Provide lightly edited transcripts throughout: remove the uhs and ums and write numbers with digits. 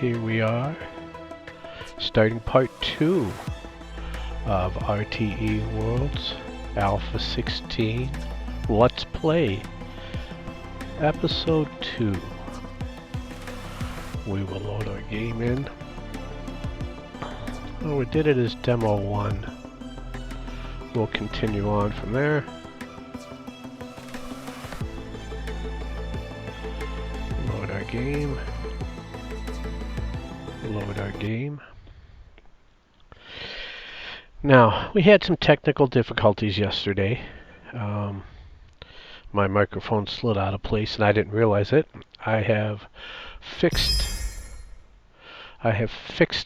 Here we are, starting part 2 of RTE Worlds Alpha 16 Let's Play Episode 2. We will load our game in. Oh, we did it as Demo 1. We'll continue on from there. Load our game. Load our game. Now, we had some technical difficulties yesterday. My microphone slid out of place and I didn't realize it. I have fixed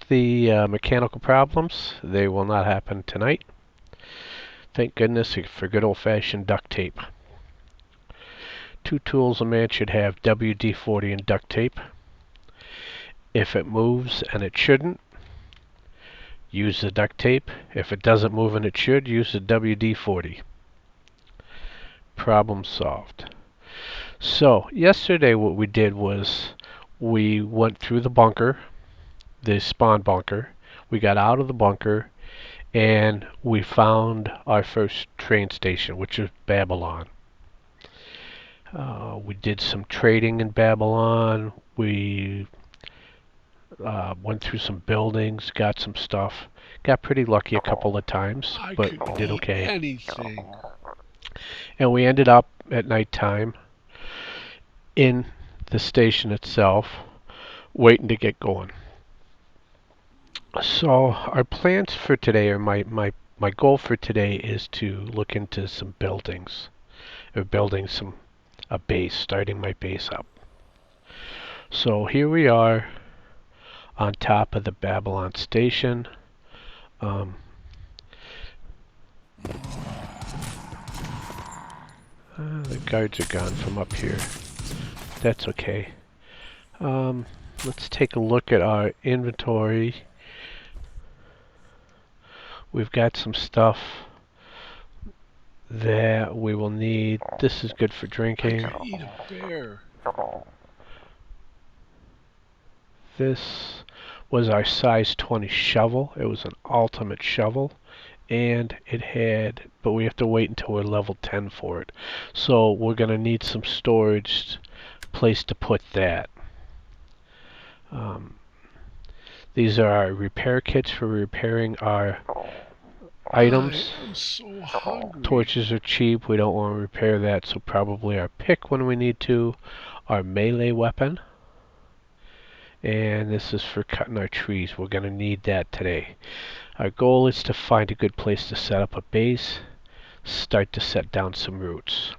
the mechanical problems. They will not happen tonight. Thank goodness for good old-fashioned duct tape. Two tools a man should have: WD-40 and duct tape. If it moves and it shouldn't, use the duct tape. If it doesn't move and it should, use the WD-40. Problem solved. So, yesterday what we did was we went through the bunker, the spawn bunker. We got out of the bunker and we found our first train station, which is Babylon. We did some trading in Babylon. We went through some buildings, got some stuff. Got pretty lucky a couple of times, but we did okay. Anything. And we ended up at nighttime in the station itself, waiting to get going. So our plans for today, or my goal for today, is to look into some buildings, or building a base, starting my base up. So here we are on top of the Babylon station. The guards are gone from up here. That's okay. Let's take a look at our inventory. We've got some stuff that we will need. This is good for drinking. I could eat a bear. This was our size 20 shovel. It was an ultimate shovel. And it had, but we have to wait until we're level 10 for it. So we're going to need some storage place to put that. These are our repair kits for repairing our items. I am so hungry. Torches are cheap. We don't want to repair that, so probably our pick when we need to. Our melee weapon. And this is for cutting our trees. We're going to need that today. Our goal is to find a good place to set up a base, start to set down some roots.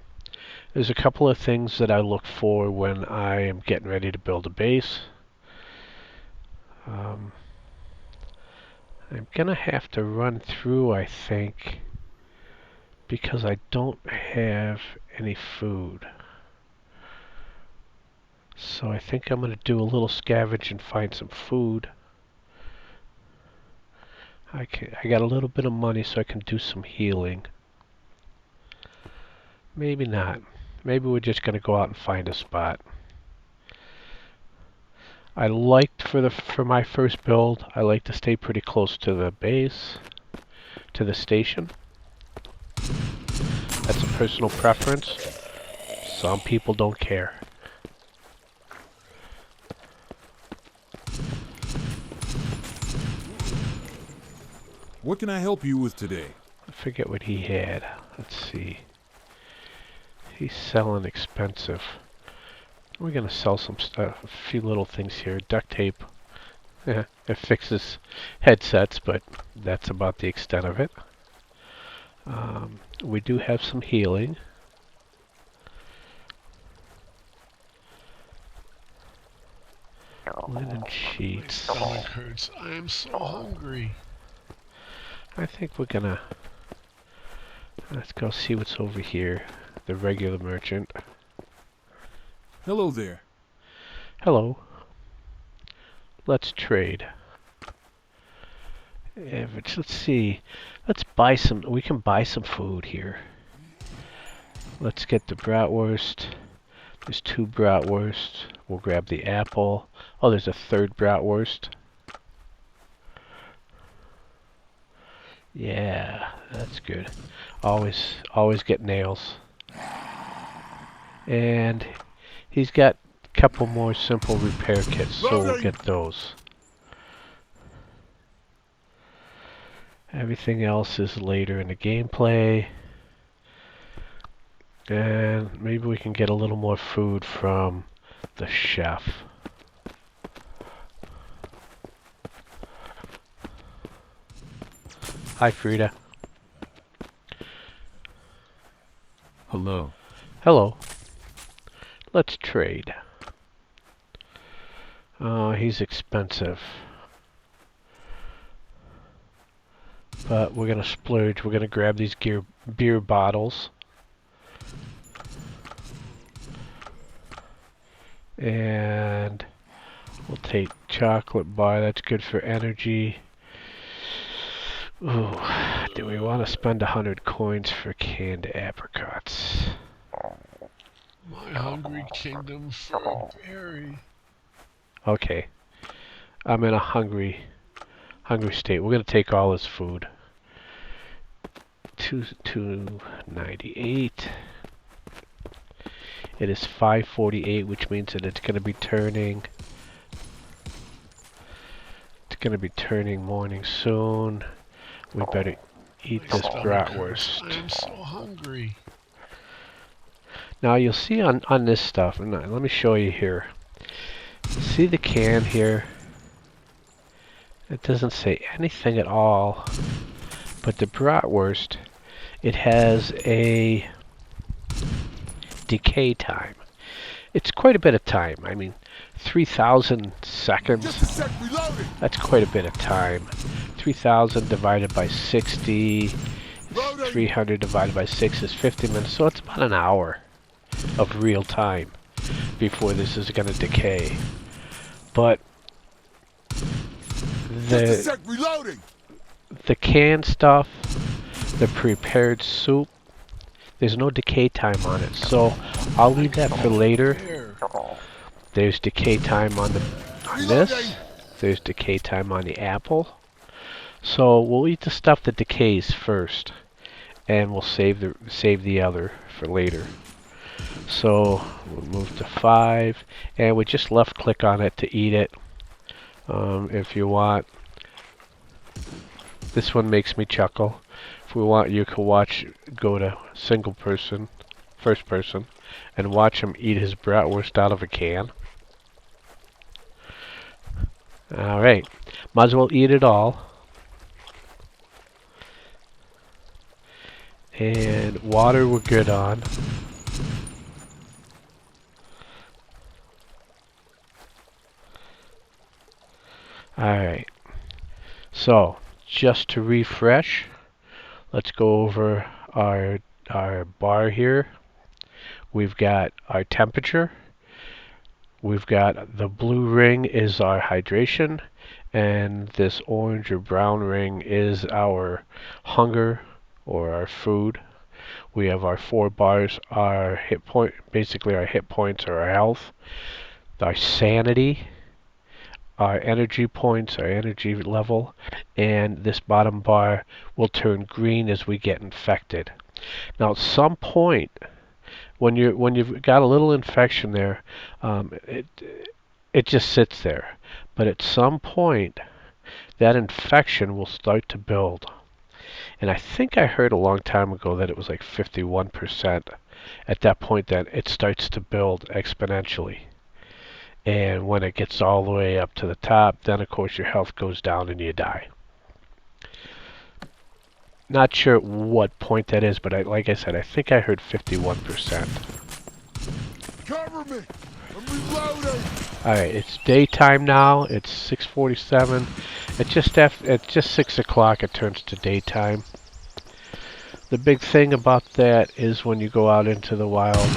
There's a couple of things that I look for when I am getting ready to build a base. I'm going to have to run through, I think, because I don't have any food. So I think I'm going to do a little scavenge and find some food. I got a little bit of money so I can do some healing. Maybe not. Maybe we're just going to go out and find a spot. I liked for my first build, I like to stay pretty close to the base, to the station. That's a personal preference. Some people don't care. What can I help you with today? I forget what he had. Let's see. He's selling expensive. We're gonna sell some stuff, a few little things here. Duct tape. Yeah, it fixes headsets, but that's about the extent of it. We do have some healing. Linen My sheets. stomach hurts. I am so hungry. I think we're gonna... Let's go see what's over here. The regular merchant. Hello there. Hello. Let's trade. Average. Let's see. Let's buy some. We can buy some food here. Let's get the bratwurst. There's 2 bratwurst. We'll grab the apple. Oh, there's a third bratwurst. Yeah, that's good. Always get nails. And he's got a couple more simple repair kits, so we'll get those. Everything else is later in the gameplay. And maybe we can get a little more food from the chef. Hi, Frida. Hello. Hello. Let's trade. Oh, he's expensive. But we're gonna splurge. We're gonna grab these beer bottles. And we'll take chocolate bar. That's good for energy. Ooh, do we want to spend 100 coins for canned apricots? My hungry kingdom for a berry. Okay. I'm in a hungry state. We're gonna take all his food. 298. It is 5:48, which means that it's gonna be turning. It's gonna be turning morning soon. We better eat My this stomach hurts. bratwurst. I am so hungry. Now you'll see on this stuff, and let me show you here. See the can here? It doesn't say anything at all. But the bratwurst, it has a decay time. It's quite a bit of time. I mean, 3,000 seconds. That's quite a bit of time. 3,000 divided by 60. 300 divided by 6 is 50 minutes. So it's about an hour of real time before this is going to decay. But the canned stuff, the prepared soup, there's no decay time on it. So I'll leave that for later. Bear. There's decay time on this. There's decay time on the apple. So we'll eat the stuff that decays first, and we'll save the other for later. So we'll move to 5, and we just left click on it to eat it. If you want, this one makes me chuckle. If we want, you can go to single person, first person, and watch him eat his bratwurst out of a can. Alright, might as well eat it all. And water we're good on. Alright, so just to refresh, let's go over our bar here. We've got our temperature. We've got the blue ring is our hydration, and this orange or brown ring is our hunger or our food. We have our 4 bars, our hit point, basically our hit points or our health, our sanity, our energy points, our energy level, and this bottom bar will turn green as we get infected. Now at some point, when you've got a little infection there, it just sits there. But at some point, that infection will start to build. And I think I heard a long time ago that it was like 51%. At that point, that it starts to build exponentially. And when it gets all the way up to the top, then of course your health goes down and you die. Not sure what point that is, but like I said, I think I heard 51%. Cover me! I'm reloading! Alright, it's daytime now. It's 6:47. It's just 6 o'clock. It turns to daytime. The big thing about that is when you go out into the wild,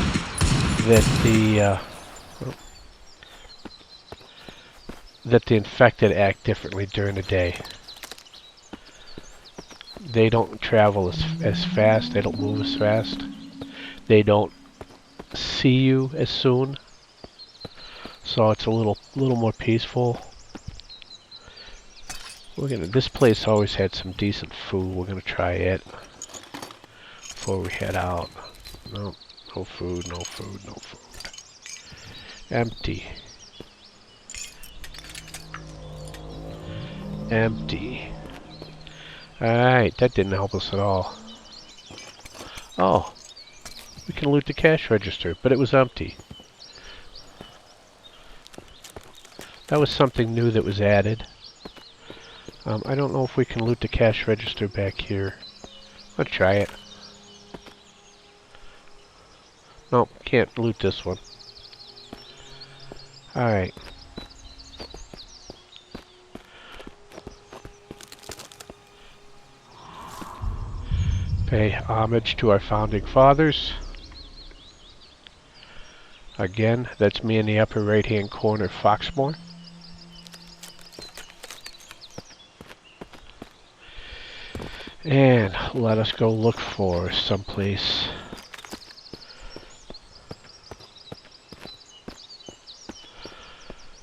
that the infected act differently during the day. They don't travel as fast. They don't move as fast. They don't see you as soon. so it's a little more peaceful. This place always had some decent food. We're gonna try it before we head out. No, no food, no food, no food. Empty. Empty. Alright, that didn't help us at all. Oh, we can loot the cash register, but it was empty. That was something new that was added. I don't know if we can loot the cash register back here. Let's try it. Nope, can't loot this one. Alright. Pay homage to our founding fathers. Again, that's me in the upper right hand corner, Foxmore. And let us go look for someplace.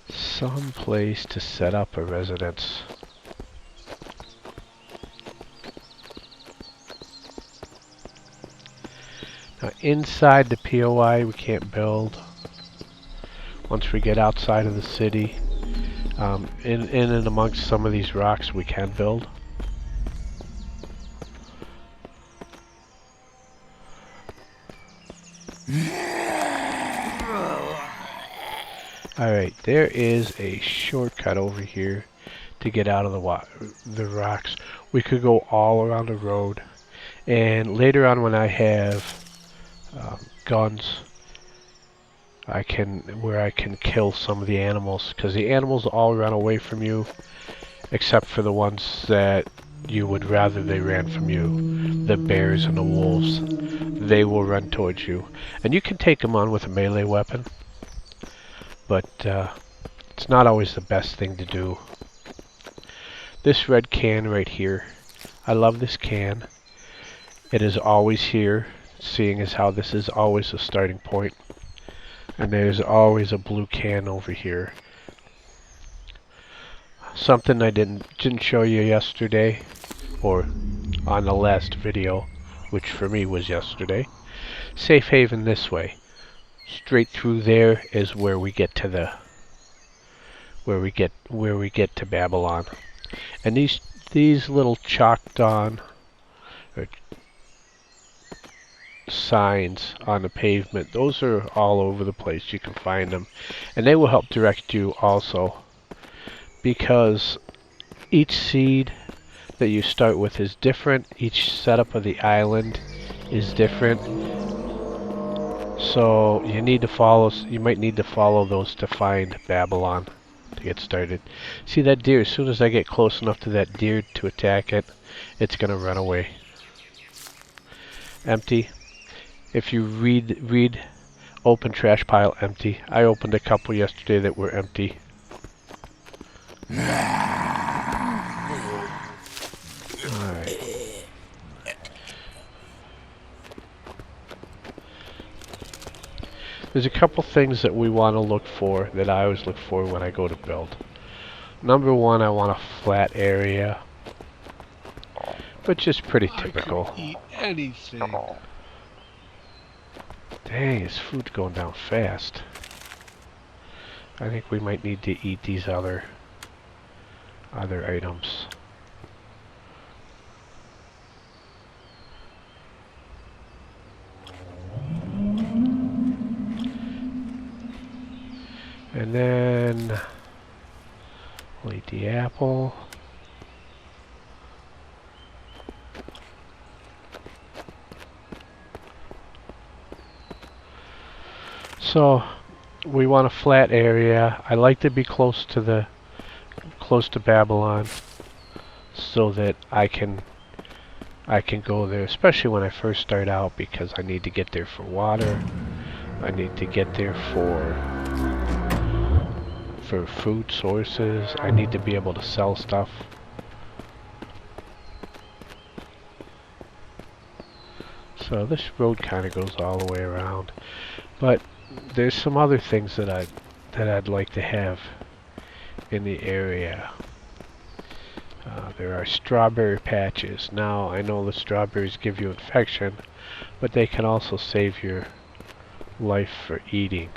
Someplace to set up a residence. Now inside the POI we can't build. Once we get outside of the city, in and amongst some of these rocks we can build. Alright, there is a shortcut over here to get out of the rocks. We could go all around the road, and later on when I have guns, where I can kill some of the animals, because the animals all run away from you, except for the ones that you would rather they ran from you. The bears and the wolves, they will run towards you, and you can take them on with a melee weapon. But it's not always the best thing to do. This red can right here, I love this can. It is always here, seeing as how this is always a starting point. And there's always a blue can over here. Something I didn't show you yesterday, or on the last video, which for me was yesterday. Safe haven this way. Straight through there is where we get to where we get to Babylon. And these little chalked on signs on the pavement, those are all over the place. You can find them, and they will help direct you also, because each seed that you start with is different. Each setup of the island is different. So you might need to follow those to find Babylon to get started. See that deer? As soon as I get close enough to that deer to attack it, it's gonna run away. Empty. If you read open trash pile empty. I opened a couple yesterday that were empty. Alright. There's a couple things that we want to look for, that I always look for when I go to build. Number one, I want a flat area, which is pretty typical. I could eat anything. Dang, his food's going down fast. I think we might need to eat these other items. And then we'll eat the apple. So we want a flat area. I like to be close to Babylon, so that I can go there, especially when I first start out, because I need to get there for water. I need to get there for food sources. I need to be able to sell stuff. So this road kind of goes all the way around, but there's some other things that that I'd like to have in the area. There are strawberry patches. Now, I know the strawberries give you infection, but they can also save your life for eating.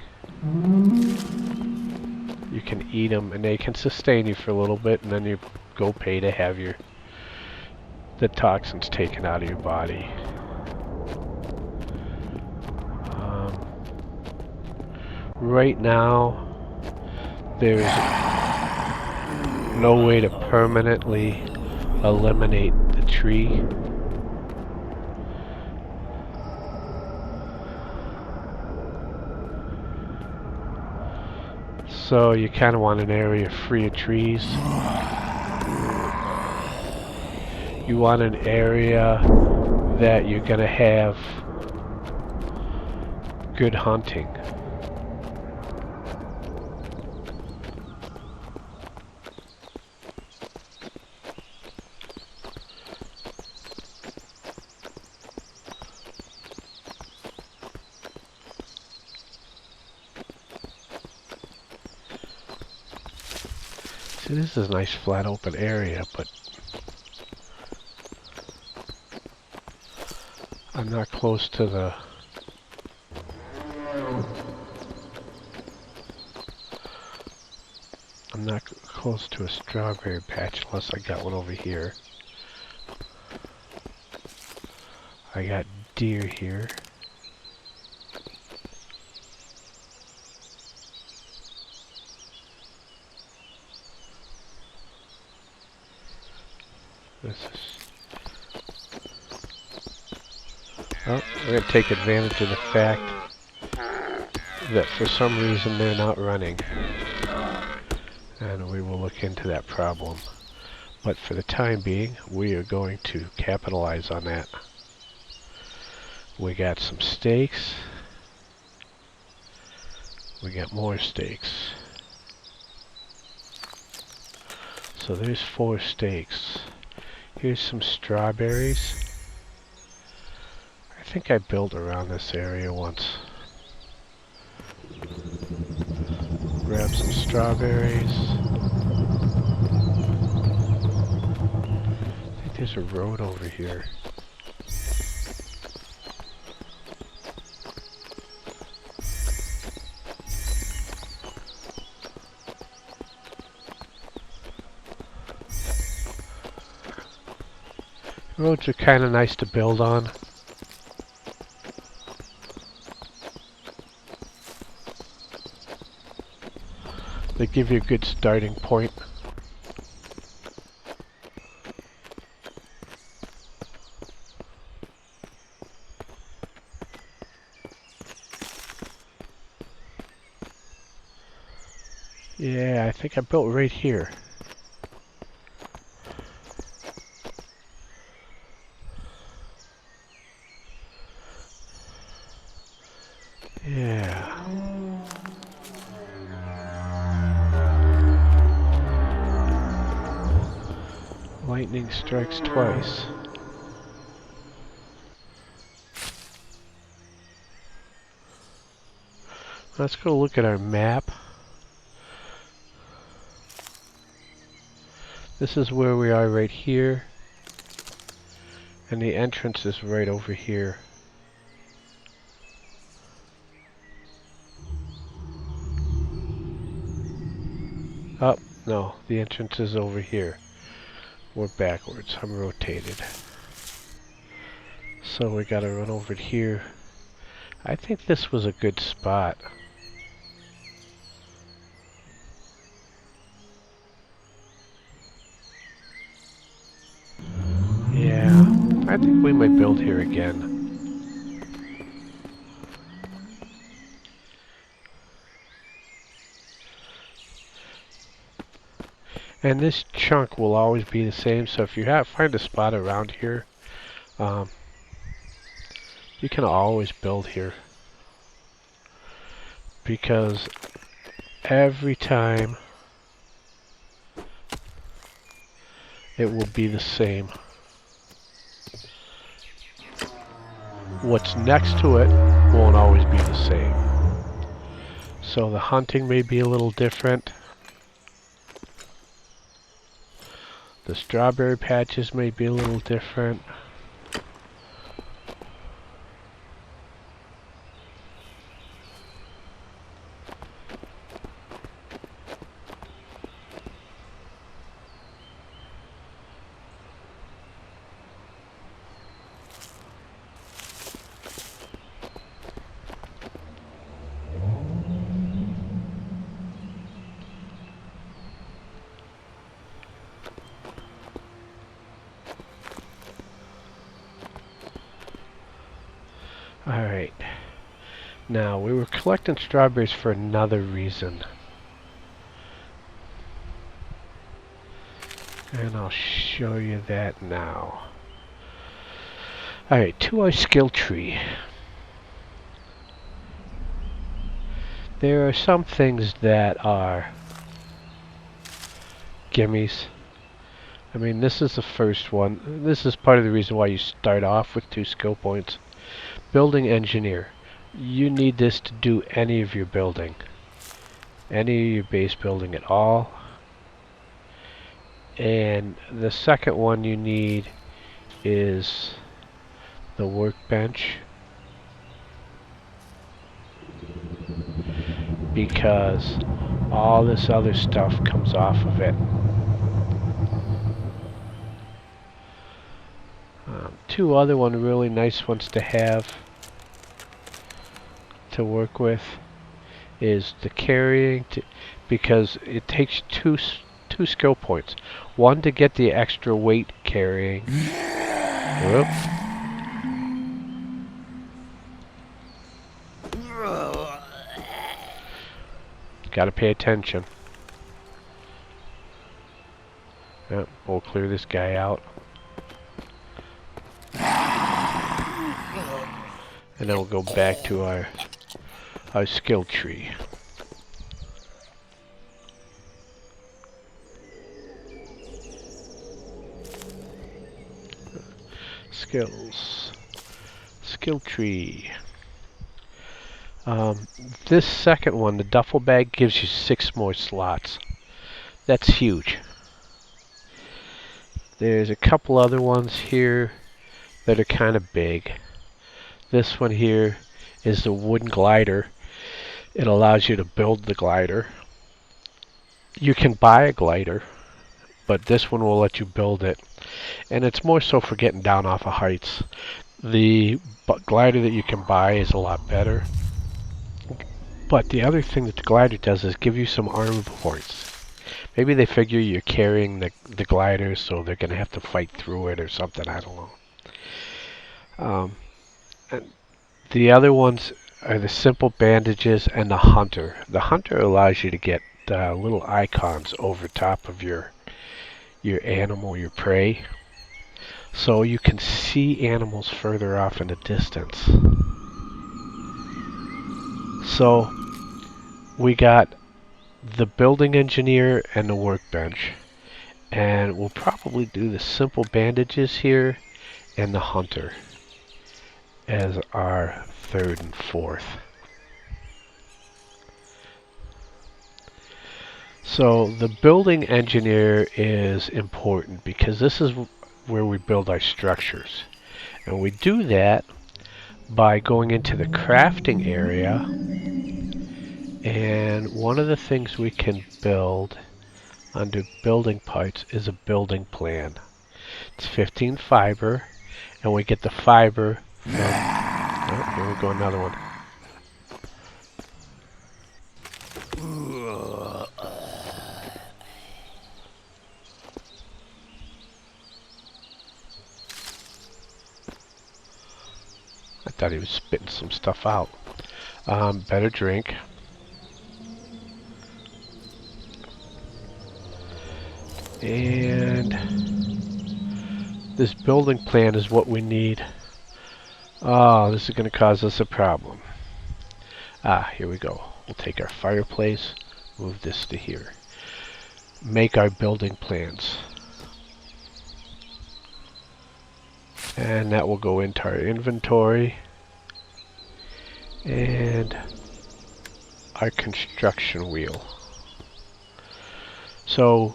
You can eat them, and they can sustain you for a little bit, and then you go pay to have the toxins taken out of your body. Right now, there's no way to permanently eliminate the tree. So you kind of want an area free of trees. You want an area that you're going to have good hunting. See, this is a nice flat open area, but I'm not close to the... I'm not close to a strawberry patch unless I got one over here. I got deer here. This is... Oh, we're going to take advantage of the fact that for some reason they're not running. And we will look into that problem. But for the time being, we are going to capitalize on that. We got some steaks. We got more steaks. So there's 4 steaks. Here's some strawberries. I think I built around this area once. Grab some strawberries. I think there's a road over here. Roads are kind of nice to build on. They give you a good starting point. Yeah, I think I built right here. Yeah. Lightning strikes twice. Let's go look at our map. This is where we are right here. And the entrance is right over here. Oh, no, the entrance is over here. We're backwards. I'm rotated. So we gotta run over here. I think this was a good spot. Yeah, I think we might build here again. And this chunk will always be the same, so if you find a spot around here, you can always build here. Because every time it will be the same. What's next to it won't always be the same. So the hunting may be a little different. The strawberry patches may be a little different. Alright. Now, we were collecting strawberries for another reason. And I'll show you that now. Alright, to our skill tree. There are some things that are gimmies. I mean, this is the first one. This is part of the reason why you start off with 2 skill points. Building engineer. You need this to do any of your building. Any of your base building at all. And the second one you need is the workbench. Because all this other stuff comes off of it. Two other really nice ones to have to work with is the carrying, because it takes two skill points. One to get the extra weight carrying. Whoop. Gotta pay attention. Yep, we'll clear this guy out. And then we'll go back to our skill tree. Skills. Skill tree. This second one, the duffel bag, gives you 6 more slots. That's huge. There's a couple other ones here that are kind of big. This one here is the wooden glider. It allows you to build the glider. You can buy a glider, but this one will let you build it. And it's more so for getting down off of heights. The glider that you can buy is a lot better. But the other thing that the glider does is give you some armor points. Maybe they figure you're carrying the glider, so they're going to have to fight through it or something. I don't know. And the other ones are the simple bandages and the hunter. The hunter allows you to get little icons over top of your animal, your prey, so you can see animals further off in the distance. So we got the building engineer and the workbench, and we'll probably do the simple bandages here and the hunter as our third and fourth. So the building engineer is important because this is where we build our structures. And we do that by going into the crafting area, and one of the things we can build under building parts is a building plan. It's 15 fiber, and we get the fiber from... Oh, here we go, another one. I thought he was spitting some stuff out. Better drink. And this building plan is what we need. Oh, this is going to cause us a problem. Here we go. We'll take our fireplace, move this to here. Make our building plans. And that will go into our inventory. And our construction wheel. So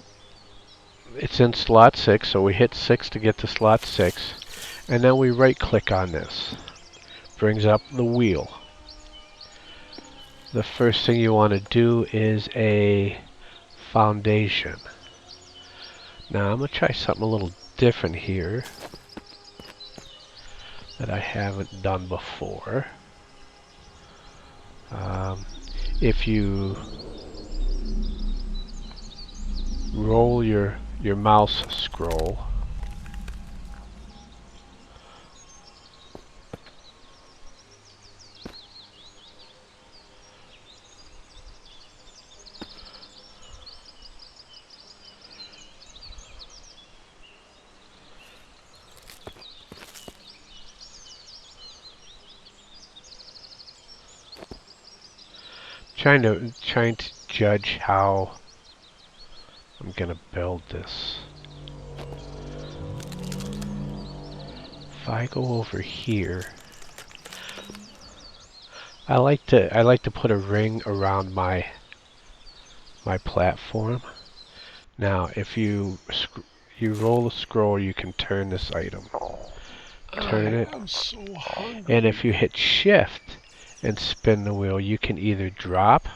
it's in slot 6, so we hit 6 to get to slot 6, and then we right click on this. Brings up the wheel. The first thing you want to do is a foundation. Now I'm going to try something a little different here that I haven't done before. If you roll your mouse scroll, trying to judge how I'm gonna build this. If I go over here, I like to put a ring around my platform. Now, if you roll the scroll, you can turn this item. Turn it, I'm so hungry. and if you hit shift and spin the wheel, you can either drop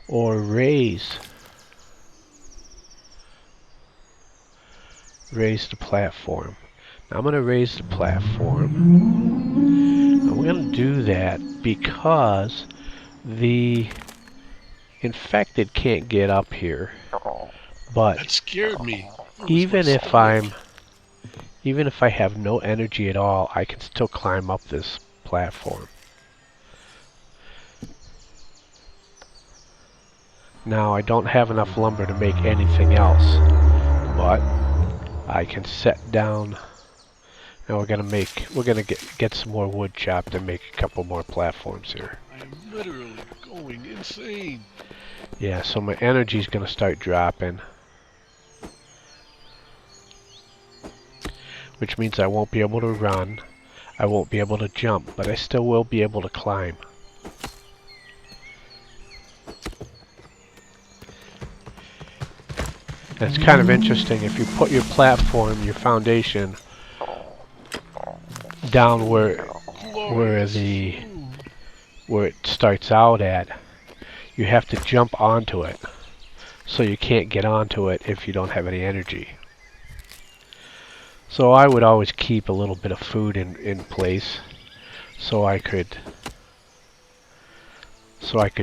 or raise the platform. Now I'm going to raise the platform. I'm going to do that because the infected can't get up here. But That scared me. even if I have no energy at all, I can still climb up this platform. Now I don't have enough lumber to make anything else, but I can set down. Now we're gonna get some more wood chopped and make a couple more platforms here. I am literally going insane. Yeah, so my energy's gonna start dropping, which means I won't be able to run, I won't be able to jump, but I still will be able to climb. And it's kind of interesting if you put your platform, your foundation, down where it starts out at, you have to jump onto it. So you can't get onto it if you don't have any energy. So I would always keep a little bit of food in place so I could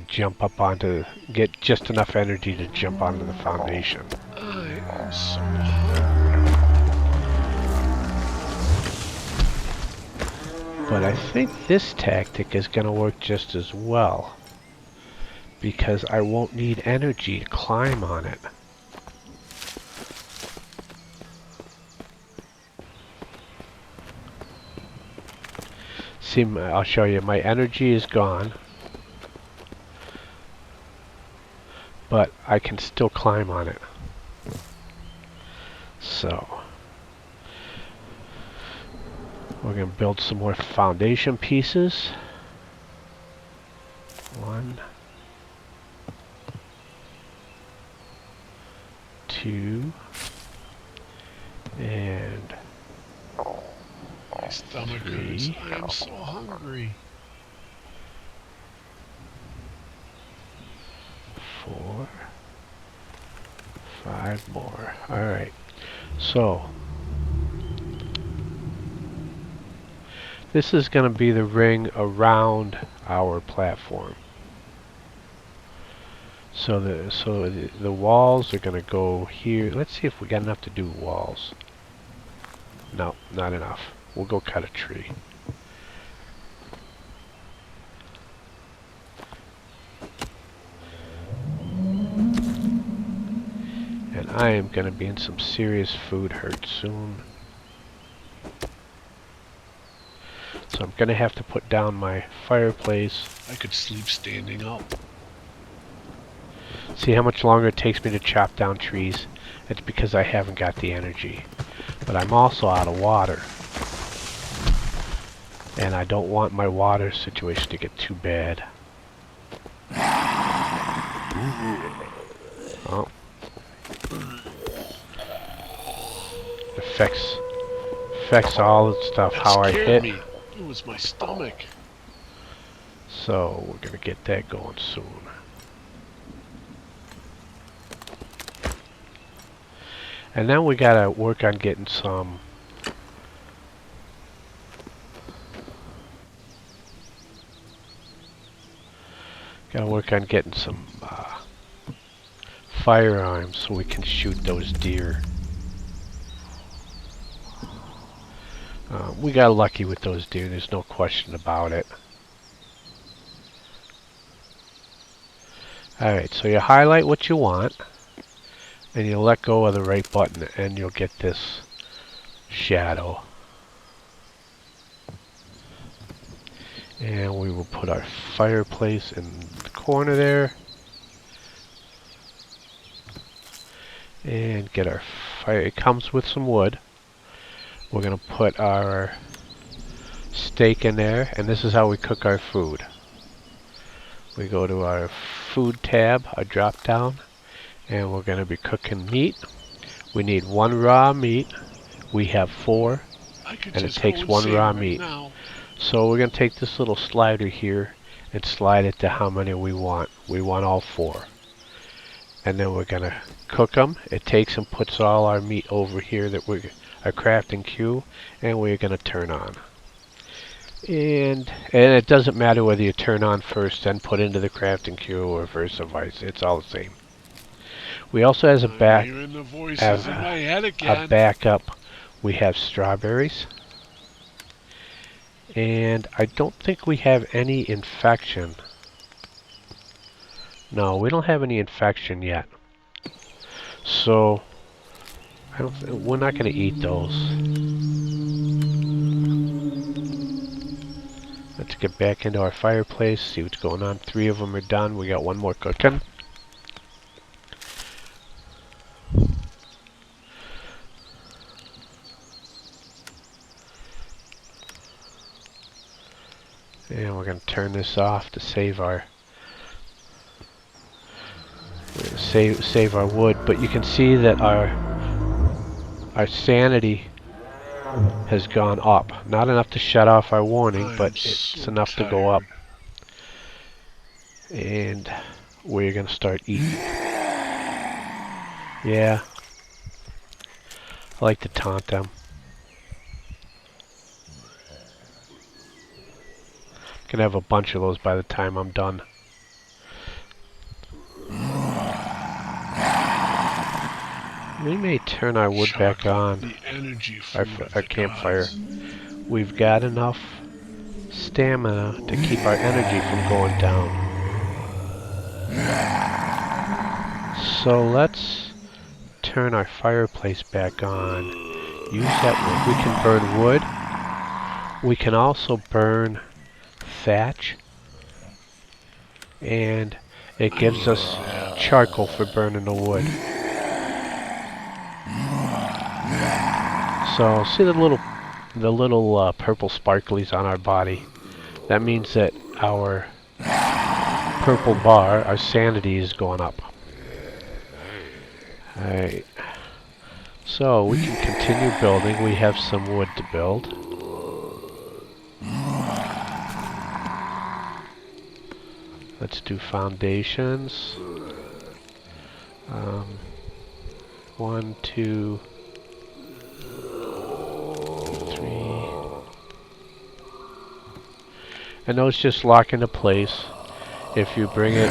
jump up onto, get just enough energy to jump onto the foundation. I am so hungry. But I think this tactic is going to work just as well, because I won't need energy to climb on it. See, I'll show you, my energy is gone, but I can still climb on it. So we're going to build some more foundation pieces. 1, 2, and My stomach hurts. I am so hungry. 4, 5 more. Alright, so this is going to be the ring around our platform. So the walls are going to go here. Let's see if we got enough to do walls. No, not enough. We'll go cut a tree. And I am going to be in some serious food hurt soon. So I'm going to have to put down my fireplace. I could sleep standing up. See how much longer it takes me to chop down trees? It's because I haven't got the energy. But I'm also out of water. And I don't want my water situation to get too bad. Oh. Affects all the stuff, That how I scared hit. me. It was my stomach. So we're gonna get that going soon. And then we gotta work on getting some firearms so we can shoot those deer. We got lucky with those deer, there's no question about it. Alright, so you highlight what you want, and you let go of the right button, and you'll get this shadow. And we will put our fireplace in the corner there. And get our fire. It comes with some wood. We're going to put our steak in there, and this is how we cook our food. We go to our food tab, our drop down, and we're going to be cooking meat. We need 1 raw meat. We have 4, I could and it just takes go 1 insane raw right meat. now. So we're going to take this little slider here and slide it to how many we want. We want all 4. And then we're going to cook them. It takes and puts all our meat over here that we're our crafting queue, and we're going to turn on. And it doesn't matter whether you turn on first, then put into the crafting queue, or versa vice. It's all the same. We also, as a I'm hearing the voices in my head again. backup, we have strawberries. And I don't think we have any infection. No, we don't have any infection yet. So, we're not going to eat those. Let's get back into our fireplace, see what's going on. 3 of them are done. We got 1 more cooking. And we're going to turn this off to save our save our wood. But you can see that our sanity has gone up. Not enough to shut off our warning, I'm but it's so enough to tired. go up. And we're going to start eating. Yeah. I like to taunt them. Gonna have a bunch of those by the time I'm done. We may turn our wood back on. The energy Our food of our the campfire. gods. We've got enough stamina to keep our energy from going down. So let's turn our fireplace back on. Use that wood. We can burn wood. We can also burn thatch. And it gives us charcoal for burning the wood. So see the little purple sparklies on our body. That means that our purple bar, our sanity, is going up. Alright. So we can continue building. We have some wood to build. Let's do foundations. 1, 2, 3. And those just lock into place. If you bring it,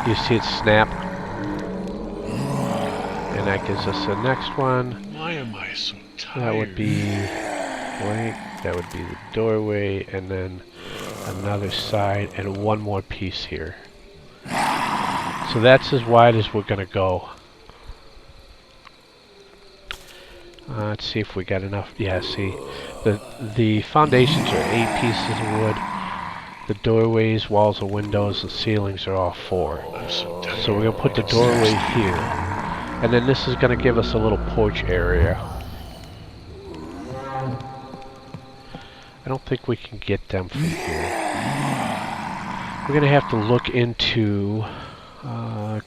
you see it snap. And that gives us the next one. Why am I so tired? That would be blank. That would be the doorway, and then another side, and 1 more piece here. So that's as wide as we're gonna go. Let's see if we got enough. Yeah, see, the foundations are 8 pieces of wood. The doorways, walls, and windows, and ceilings are all 4. I'm so tired. So we're gonna put the doorway here, and then this is gonna give us a little porch area. I don't think we can get them from here. We're gonna have to look into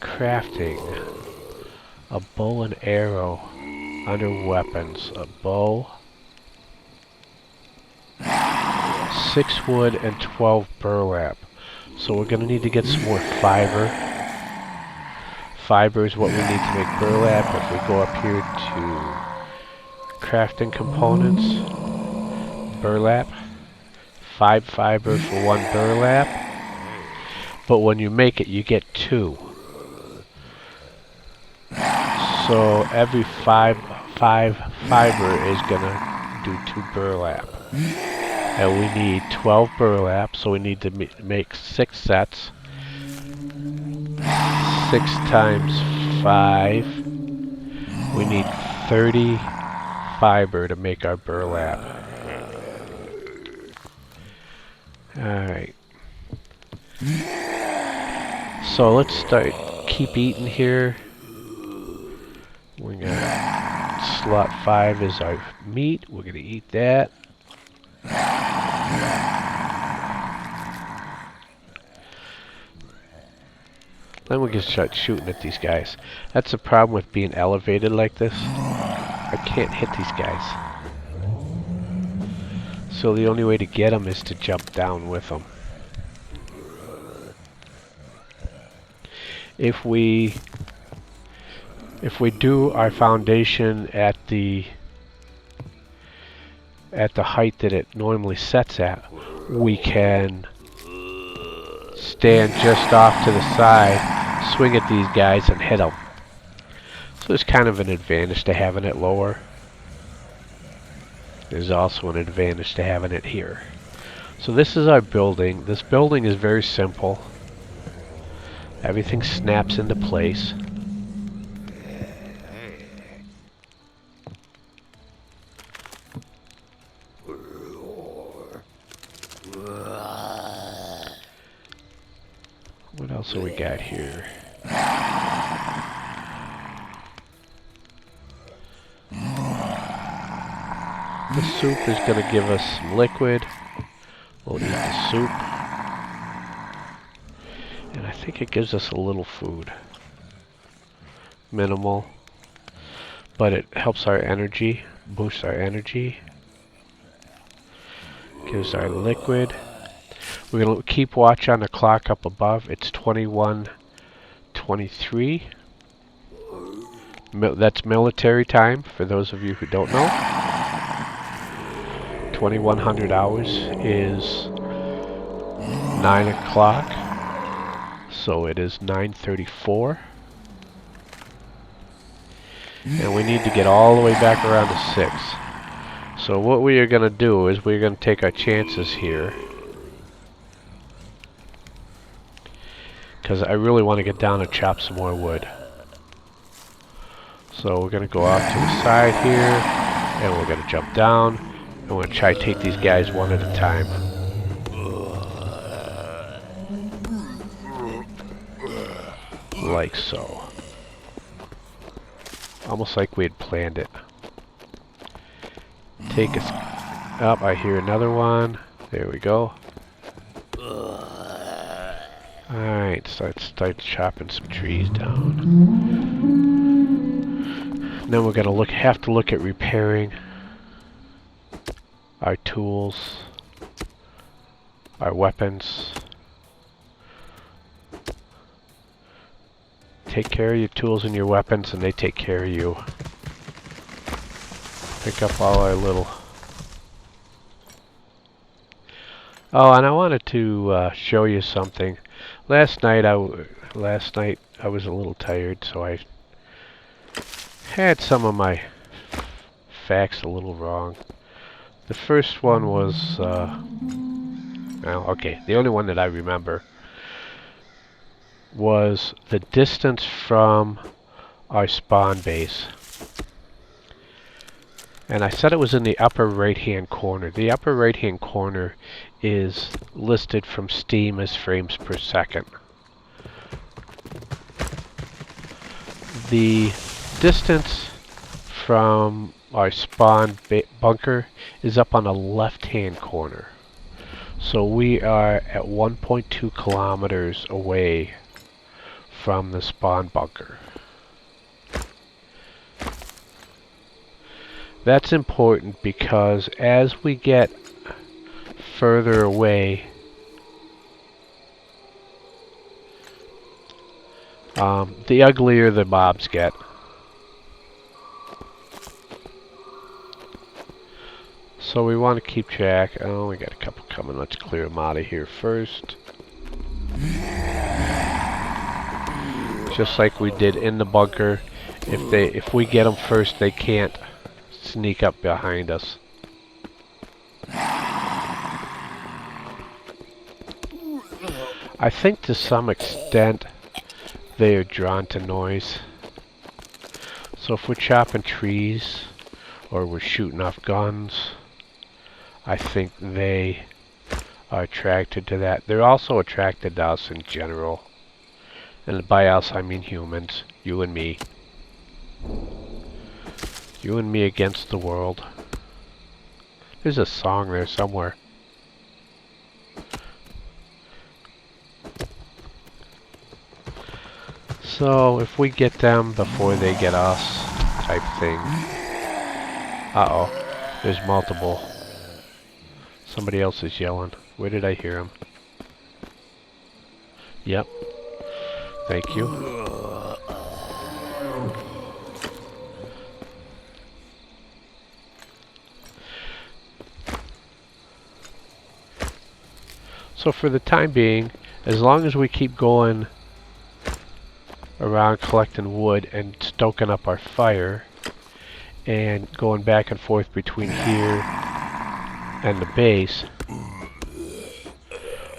Crafting. A bow and arrow. Under weapons. A bow. 6 wood and 12 burlap. So we're going to need to get some more fiber. Fiber is what we need to make burlap. If we go up here to crafting components, burlap, 5 fiber for 1 burlap. But when you make it, you get 2. So every 5 fiber is going to do 2 burlap. And we need 12 burlap, so we need to make 6 sets. 6 times 5. We need 30 fiber to make our burlap. Alright. So let's start. Keep eating here. We got slot 5 is our meat. We're gonna eat that. Then we can start shooting at these guys. That's the problem with being elevated like this. I can't hit these guys. So the only way to get them is to jump down with them. If we do our foundation at the height that it normally sets at, we can stand just off to the side, swing at these guys, and hit them. So there's kind of an advantage to having it lower. There's also an advantage to having it here. So this is our building. This building is very simple. Everything snaps into place. What else have we got here? The soup is going to give us some liquid. We'll eat the soup. And I think it gives us a little food. Minimal. But it helps our energy, boosts our energy. Gives our liquid. We're going to keep watch on the clock up above. It's 21:23. That's military time, for those of you who don't know. 2100 hours is 9 o'clock. So it is 9:34. And we need to get all the way back around to 6. So what we are going to do is we're going to take our chances here. Because I really want to get down and chop some more wood. So we're going to go off to the side here. And we're going to jump down. And we're going to try to take these guys one at a time. Like so. Almost like we had planned it. Take us up. I hear another one. There we go. Alright, so let's start chopping some trees down. Then we're gonna have to look at repairing our tools, our weapons. Take care of your tools and your weapons, and they take care of you. Pick up all our little... Oh, and I wanted to show you something. Last night I was a little tired, so I had some of my facts a little wrong. The first one was, well, okay, the only one that I remember was the distance from our spawn base. And I said it was in the upper right hand corner. The upper right hand corner is listed from Steam as frames per second. The distance from our spawn bunker is up on the left hand corner. So we are at 1.2 kilometers away from the spawn bunker. That's important because as we get further away, the uglier the mobs get. So we want to keep track. Oh, we got a couple coming. Let's clear them out of here first. Just like we did in the bunker. If we get them first, they can't sneak up behind us. I think to some extent they are drawn to noise. So if we're chopping trees or we're shooting off guns, I think they are attracted to that. They're also attracted to us in general. And by us, I mean humans. You and me. You and me against the world. There's a song there somewhere. So, if we get them before they get us, type thing. Uh-oh. There's multiple. Somebody else is yelling. Where did I hear him? Yep. Thank you. So for the time being, as long as we keep going around collecting wood and stoking up our fire and going back and forth between here and the base,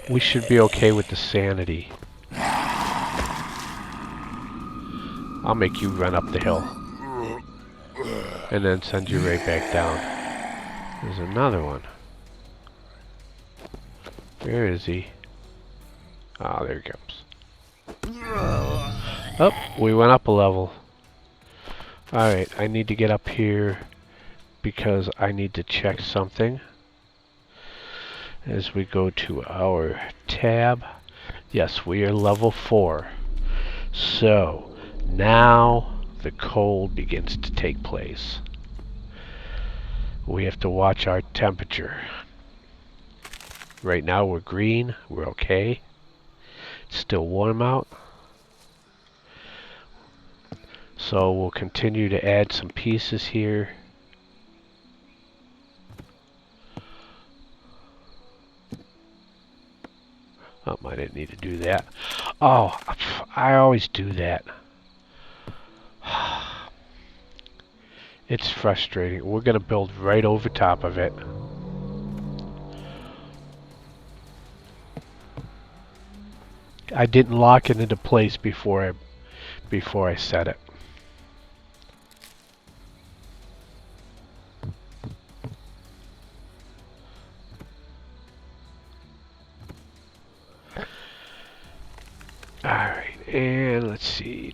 we should be okay with the sanity. I'll make you run up the hill and then send you right back down. There's another one. Where is he? Ah, there he comes. Oh, we went up a level. Alright, I need to get up here because I need to check something. As we go to our tab. Yes, we are level 4. So, now the cold begins to take place. We have to watch our temperature. Right now we're green, we're okay. It's still warm out. So we'll continue to add some pieces here. Oh, I didn't need to do that. Oh, I always do that. It's frustrating. We're going to build right over top of it. I didn't lock it into place before I set it. Alright, and let's see.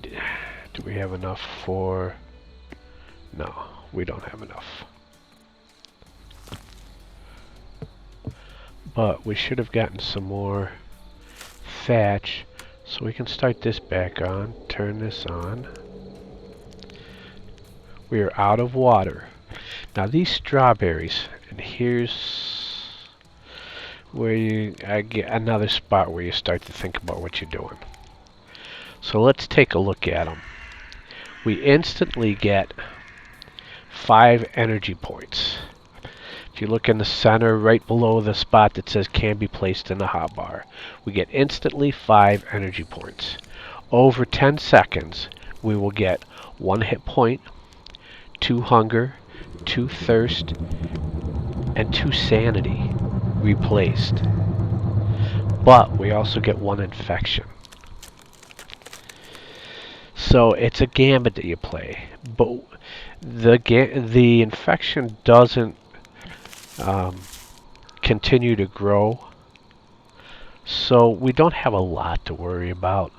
Do we have enough for... No, we don't have enough. But we should have gotten some more thatch, so we can start this back on, turn this on. We are out of water. Now these strawberries, and here's where I get another spot where you start to think about what you're doing. So let's take a look at them. We instantly get 5 energy points. If you look in the center, right below the spot that says can be placed in the hotbar, we get instantly 5 energy points. Over 10 seconds, we will get 1 hit point, 2 hunger, 2 thirst, and 2 sanity replaced. But we also get 1 infection. So it's a gambit that you play, but the infection doesn't continue to grow, so we don't have a lot to worry about.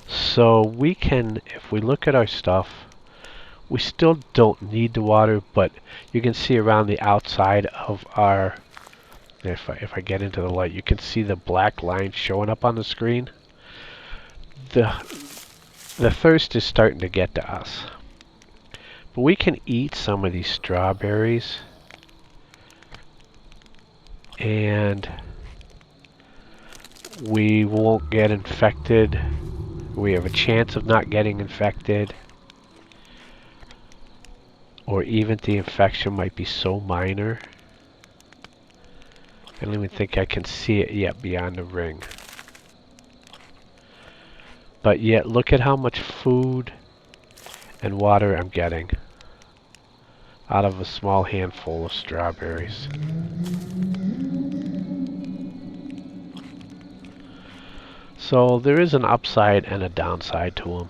So we can, if we look at our stuff, we still don't need the water, but you can see around the outside of our, if I get into the light, you can see the black line showing up on the screen. the the thirst is starting to get to us. But we can eat some of these strawberries, and we won't get infected. We have a chance of not getting infected. Or even the infection might be so minor. I don't even think I can see it yet beyond the ring. But yet, look at how much food and water I'm getting out of a small handful of strawberries. So there is an upside and a downside to them.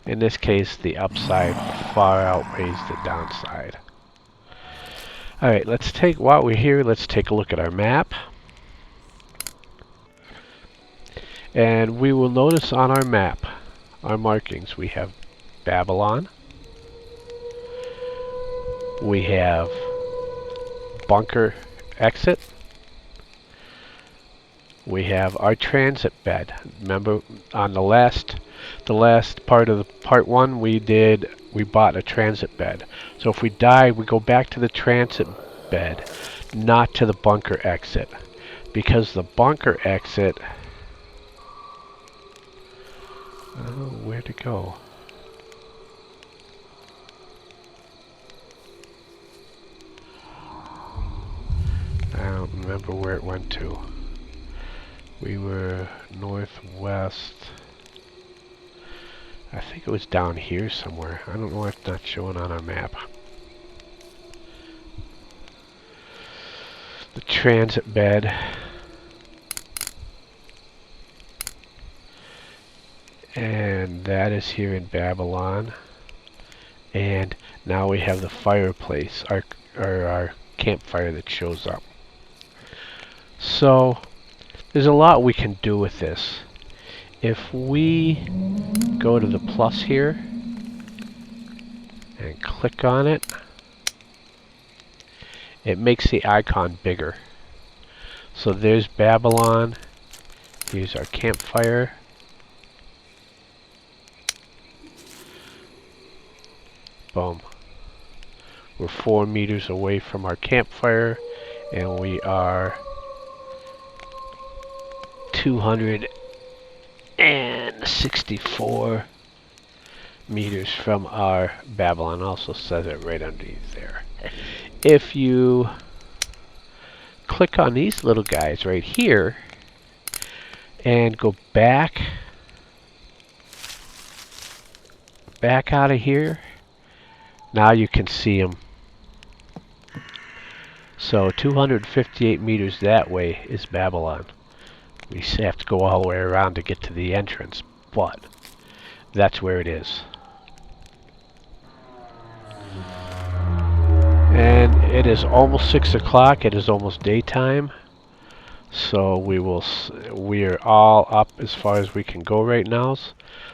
In this case, the upside far outweighs the downside. Alright, while we're here, let's take a look at our map. And we will notice on our map, our markings, we have Babylon. We have bunker exit. We have our transit bed. Remember on the last part of the part 1 we bought a transit bed. So if we die, we go back to the transit bed, not to the bunker exit. Because the bunker exit, oh, where'd it go? I don't remember where it went to. We were northwest. I think it was down here somewhere. I don't know why it's not showing on our map. The transit bed. And that is here in Babylon. And now we have the fireplace, our campfire that shows up. So there's a lot we can do with this. If we go to the plus here and click on it, it makes the icon bigger. So there's Babylon. Here's our campfire. Boom. We're 4 meters away from our campfire, and we are 264 meters from our Babylon. Also says it right underneath there. If you click on these little guys right here and go back out of here, now you can see them. So 258 meters that way is Babylon. We have to go all the way around to get to the entrance, but that's where it is. And it is almost 6 o'clock. It is almost daytime. So we are all up as far as we can go right now.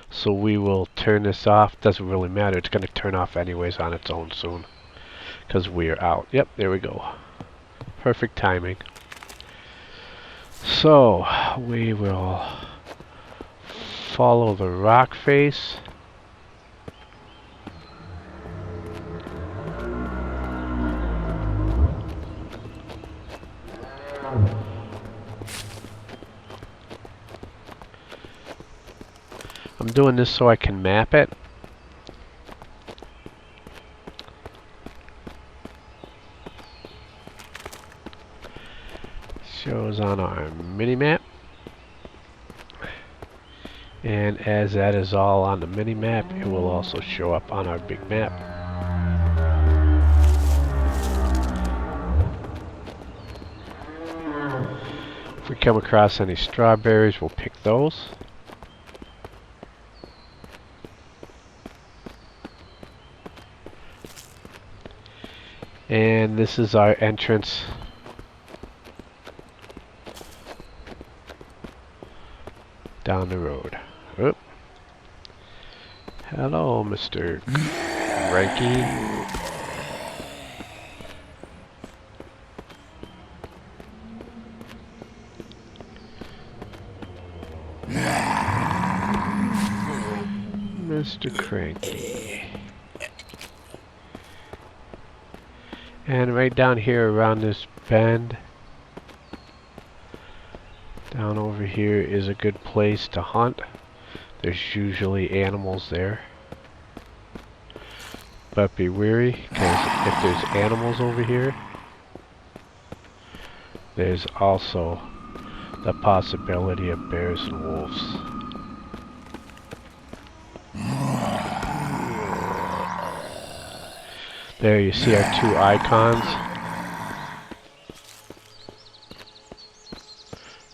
So we will turn this off. Doesn't really matter. It's going to turn off anyways on its own soon, because we are out. Yep, there we go. Perfect timing. So we will follow the rock face. I'm doing this so I can map it. Shows on our mini-map. And as that is all on the mini-map, it will also show up on our big map. If we come across any strawberries, we'll pick those. And this is our entrance. Down the road. Oop. Hello, Mr. Cranky. Mr. Cranky. And right down here around this bend, down over here is a good place to hunt. There's usually animals there. But be wary, because if there's animals over here, there's also the possibility of bears and wolves. There you see our two icons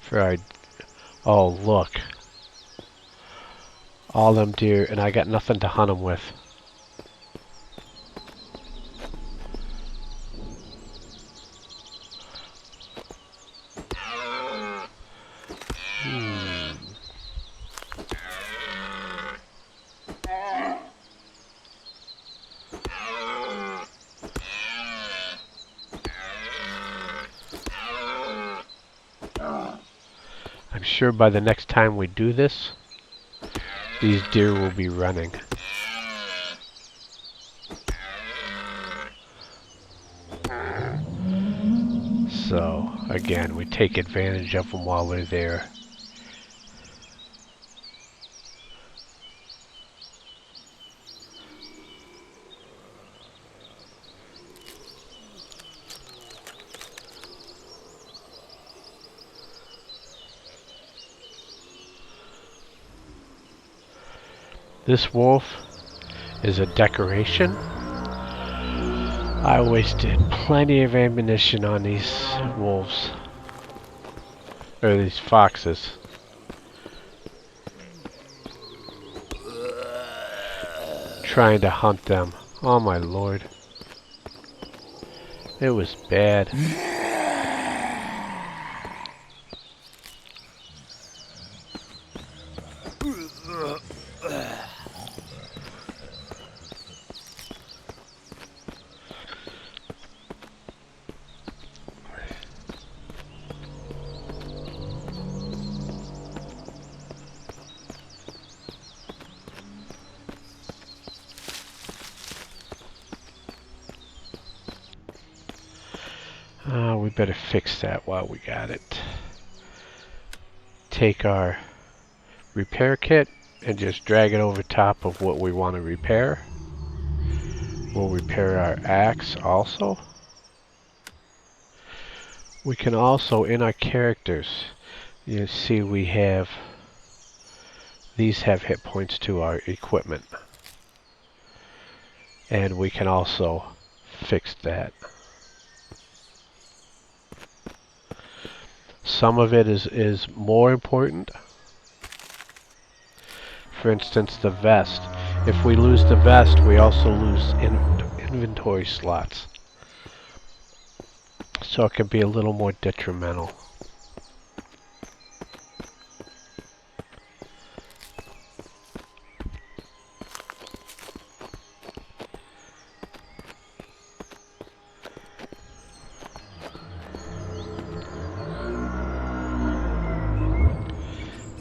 for our... Oh, look. All them deer, and I got nothing to hunt them with. I'm sure by the next time we do this, these deer will be running. So, again, we take advantage of them while they're there. This wolf is a decoration. I wasted plenty of ammunition on these wolves. Or these foxes. Trying to hunt them. Oh my lord. It was bad. We better fix that while we got it. Take our repair kit and just drag it over top of what we want to repair. We'll repair our axe also. We can also, in our characters, you see we have, these have hit points to our equipment. And we can also fix that. Some of it is more important. For instance, the vest. If we lose the vest, we also lose inventory slots. So it can be a little more detrimental.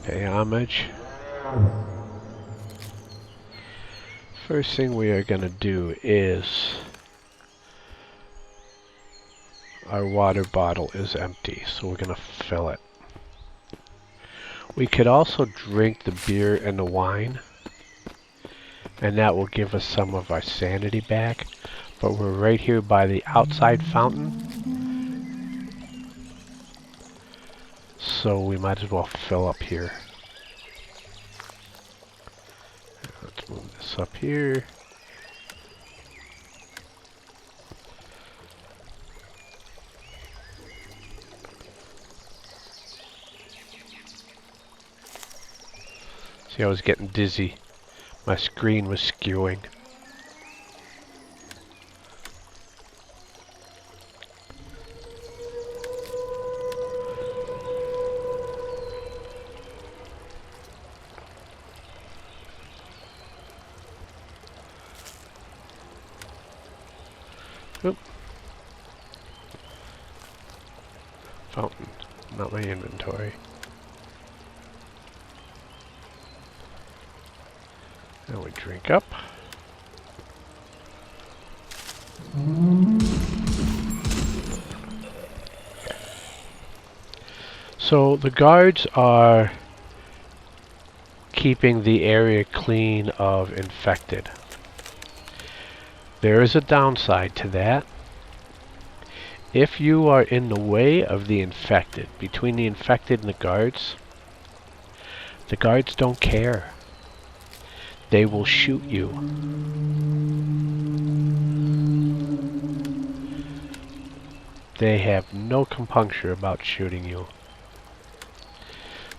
Pay homage. First thing we are going to do is, our water bottle is empty, so we're going to fill it. We could also drink the beer and the wine, and that will give us some of our sanity back. But we're right here by the outside fountain, so we might as well fill up here. Let's move this up here. See, I was getting dizzy. My screen was skewing. Oop. Fountain, not my inventory. Now we drink up. So the guards are keeping the area clean of infected. There is a downside to that. If you are in the way of the infected, between the infected and the guards don't care. They will shoot you. They have no compunction about shooting you.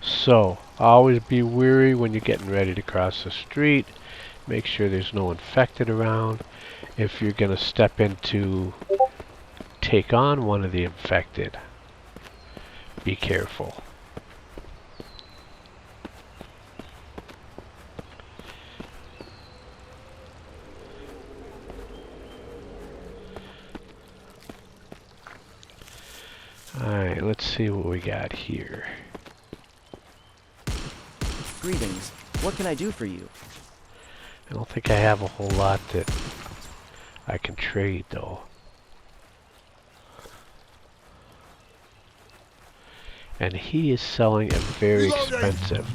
So, always be wary when you're getting ready to cross the street. Make sure there's no infected around. If you're going to step in to take on one of the infected, be careful. Alright, let's see what we got here. Greetings. What can I do for you? I don't think I have a whole lot that I can trade, though. And he is selling it very expensive,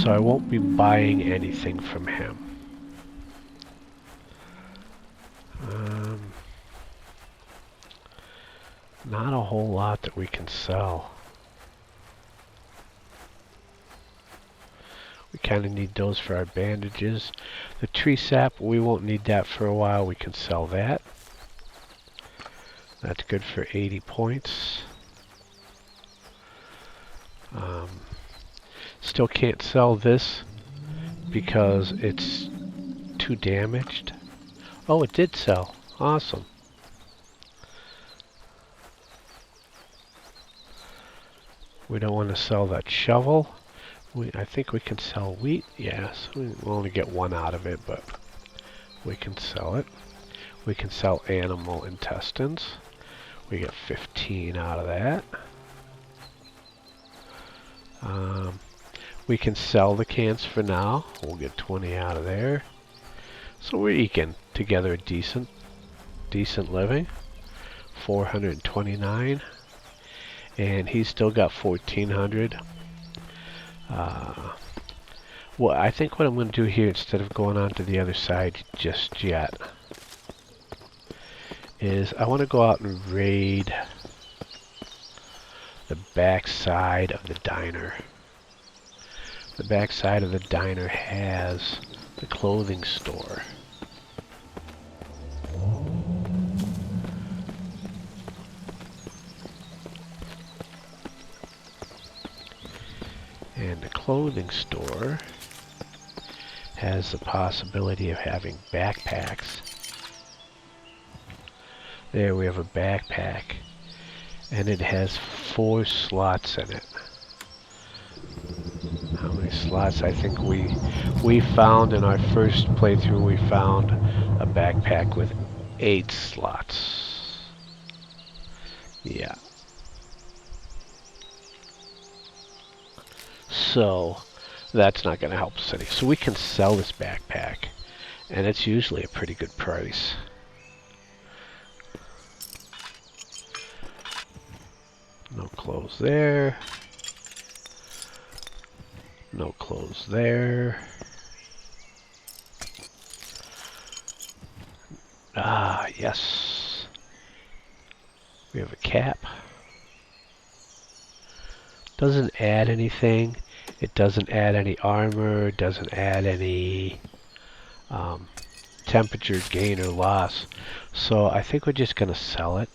so I won't be buying anything from him. Not a whole lot that we can sell. We kind of need those for our bandages. The tree sap, we won't need that for a while. We can sell that. That's good for 80 points. Still can't sell this because it's too damaged. Oh, it did sell. Awesome. We don't want to sell that shovel. I think we can sell wheat. Yes, we'll only get one out of it, but we can sell it. We can sell animal intestines. We get 15 out of that. We can sell the cans for now. We'll get 20 out of there. So we're eking together a decent living. 429. And he's still got 1400. Well, I think what I'm going to do here, instead of going on to the other side just yet, is I want to go out and raid the back side of the diner. The back side of the diner has the clothing store. And the clothing store has the possibility of having backpacks. There we have a backpack, and it has 4 slots in it. How many slots? I think we found in our first playthrough, we found a backpack with 8 slots. Yeah. So that's not going to help us any. So we can sell this backpack, and it's usually a pretty good price. No clothes there. No clothes there. Ah, yes. We have a cap. Doesn't add anything. It doesn't add any armor. It doesn't add any temperature gain or loss. So I think we're just going to sell it.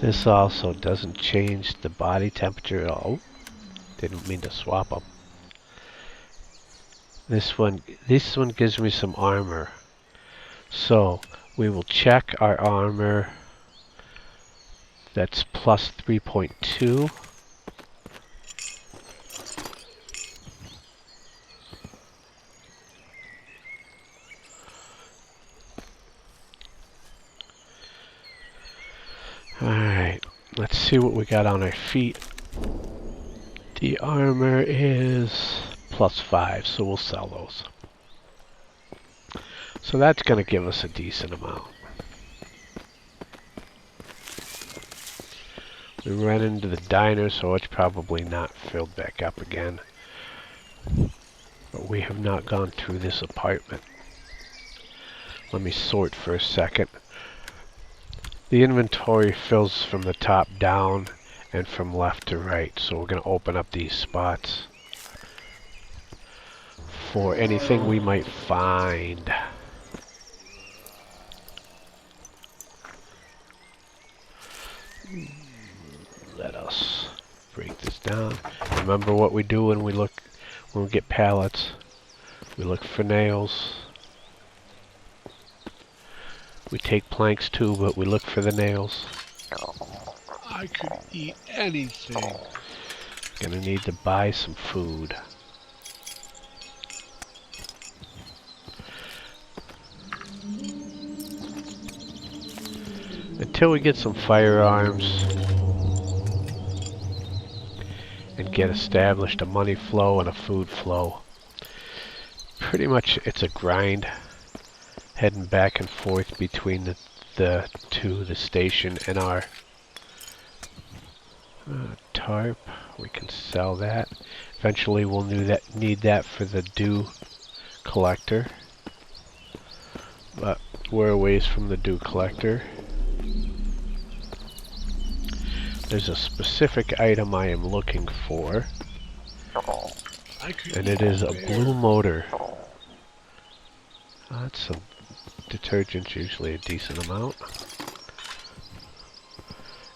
This also doesn't change the body temperature at all. Didn't mean to swap them. This one gives me some armor. So we will check our armor. That's plus 3.2. Alright, let's see what we got on our feet. The armor is +5, so we'll sell those. So that's going to give us a decent amount. We ran into the diner, so it's probably not filled back up again. But we have not gone through this apartment. Let me sort for a second. The inventory fills from the top down and from left to right, so we're going to open up these spots for anything we might find. Let us break this down. Remember what we do when we get pallets. We look for nails. We take planks too, but we look for the nails. I could eat anything. Gonna need to buy some food. Until we get some firearms and get established a money flow and a food flow. Pretty much it's a grind, heading back and forth between the two, the station and our tarp. We can sell that. Eventually we'll need that for the dew collector. But we're a ways from the dew collector. There's a specific item I am looking for, and it is a blue motor. That's some detergent's usually a decent amount.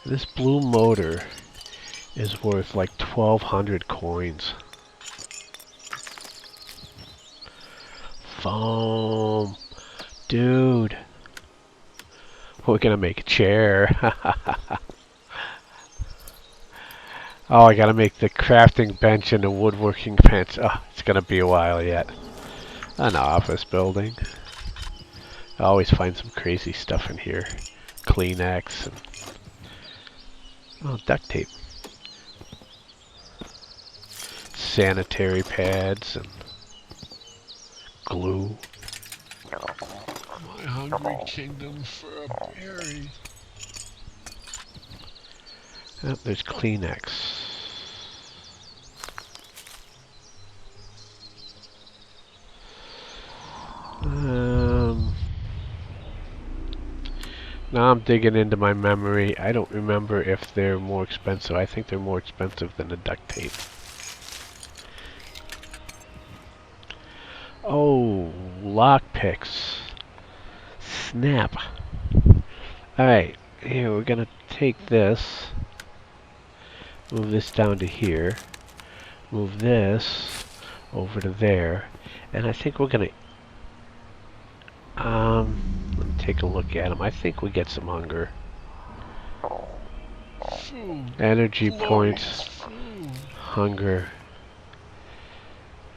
This blue motor is worth like 1,200 coins. Foam. Dude. We're gonna make a chair. Oh, I gotta make the crafting bench and the woodworking bench. Oh, it's gonna be a while yet. An office building. I always find some crazy stuff in here. Kleenex and duct tape. Sanitary pads and glue. My hungry kingdom for a berry. Oh, there's Kleenex. Now I'm digging into my memory. I don't remember if they're more expensive. I think they're more expensive than the duct tape. Oh, lockpicks. Snap. Alright, here we're gonna take this. Move this down to here. Move this over to there. And I think we're gonna let me take a look at them. I think we get some hunger. Food. Energy Glorious points. food. Hunger.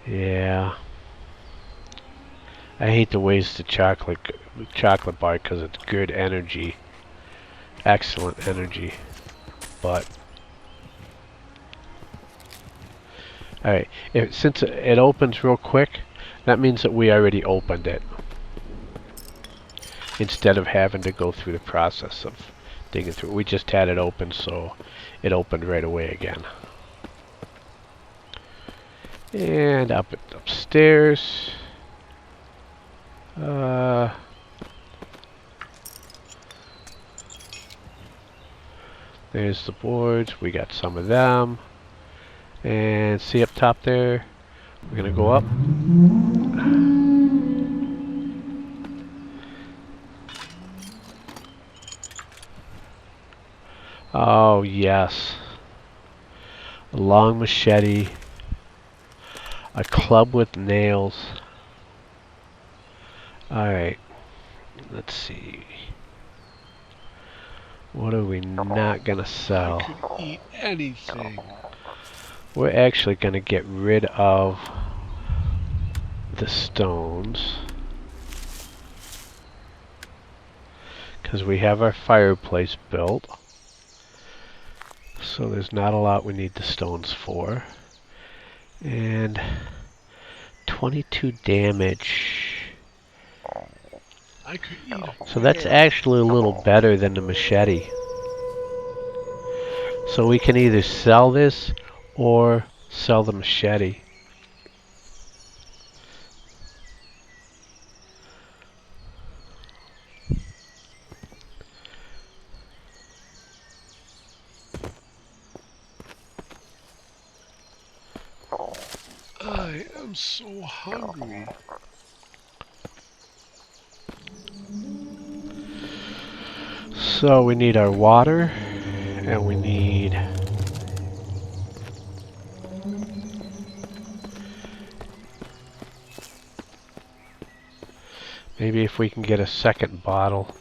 Yeah. I hate to waste the chocolate bar because it's good energy. Excellent energy. But alright, since it opens real quick, that means that we already opened it. Instead of having to go through the process of digging through. We just had it open, so it opened right away again. And upstairs. There's the boards. We got some of them. And see up top there? We're gonna go up. Oh, yes. A long machete. A club with nails. Alright. Let's see. What are we not gonna sell? I could eat anything. We're actually gonna get rid of the stones. Because we have our fireplace built. So there's not a lot we need the stones for. And 22 damage. I could eat a So that's quail. actually a little better than the machete. So we can either sell this or sell the machete. I am so hungry. So we need our water, and we need maybe if we can get a second bottle.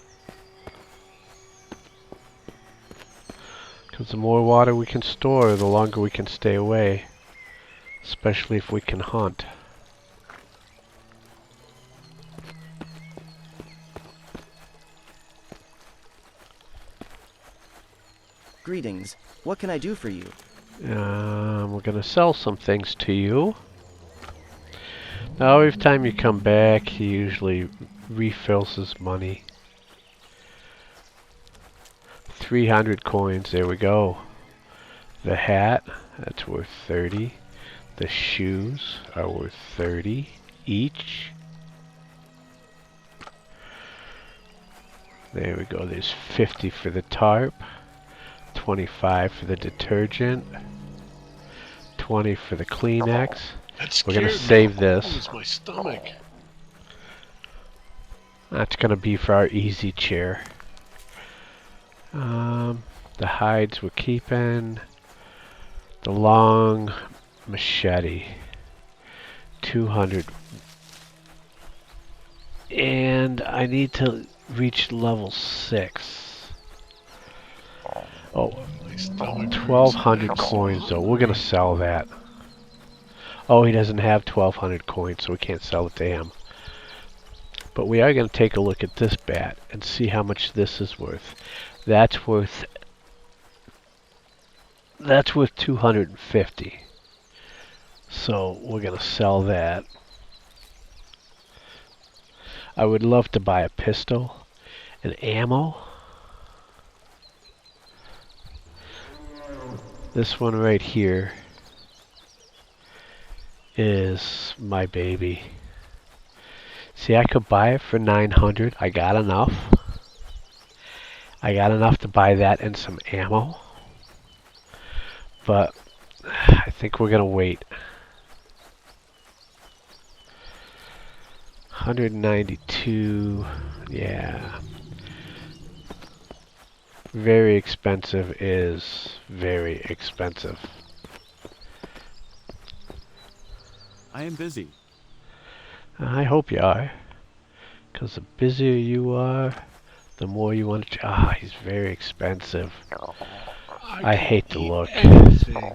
Because the more water we can store, the longer we can stay away. Especially if we can hunt. Greetings. What can I do for you? We're going to sell some things to you. Now every time you come back, he usually refills his money. 300 coins, there we go. The hat, that's worth 30. The shoes are worth 30 each. There we go, there's 50 for the tarp. 25 for the detergent. 20 for the Kleenex. That We're gonna scared save me. this. Oh, it's my stomach. That's gonna be for our easy chair. The hides we're keeping. The long machete. 200. And I need to reach level 6. Oh, My stomach hurts. 1200 I'm so coins though. We're hungry. gonna sell that. Oh, he doesn't have 1200 coins, so we can't sell it to him. But we are going to take a look at this bat and see how much this is worth. That's worth 250. So we're going to sell that. I would love to buy a pistol and ammo. This one right here is my baby. See, I could buy it for 900. I got enough. I got enough to buy that and some ammo. But I think we're going to wait. 192. Yeah. Very expensive is very expensive. I am busy. I hope you are. Because the busier you are, the more you want to... Ah, he's very expensive. I can hate the eat look. anything.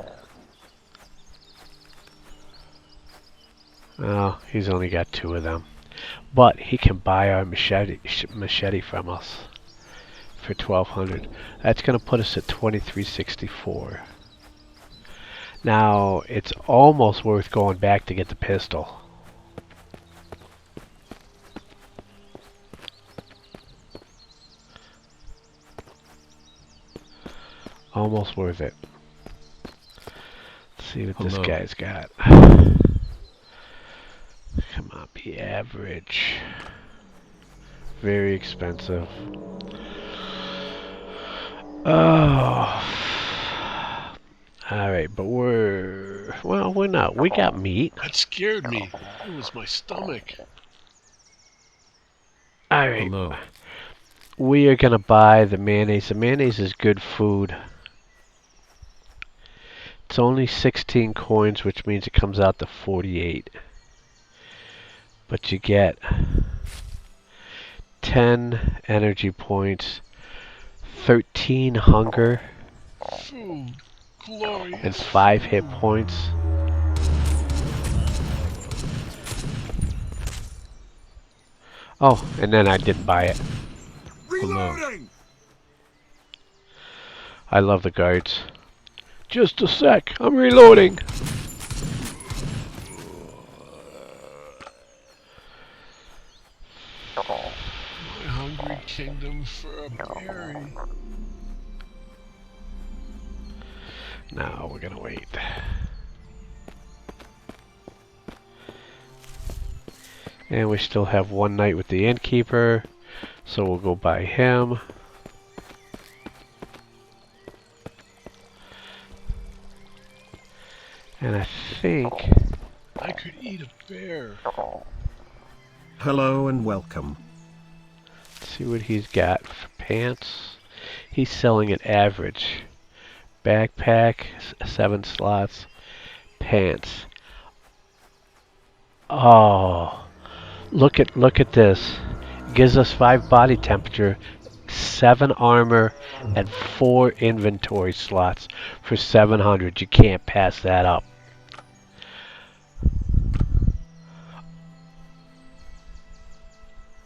Oh, he's only got 2 of them. But he can buy our machete from us for 1200. That's going to put us at 2364. Now, it's almost worth going back to get the pistol. Almost worth it. Let's see what this Hello. guy's got. Come on, be average. Very expensive. Oh. Alright, but we're not. We got meat. That scared me. It was my stomach. Alright. Hello. We are gonna buy the mayonnaise. The mayonnaise is good food. It's only 16 coins, which means it comes out to 48. But you get 10 energy points, 13 hunger, Food. Glorious. and 5 hit points. Oh, and then I didn't buy it. Hello. I love the guards. Just a sec. I'm reloading. My hungry kingdom for a berry. No, we're gonna wait. And we still have one night with the innkeeper, so we'll go by him. And I think... I could eat a bear. Hello and welcome. Let's see what he's got for pants. He's selling at average. Backpack, 7 slots. Pants. Oh, look at this. Gives us 5 body temperature, 7 armor, and 4 inventory slots for 700. You can't pass that up.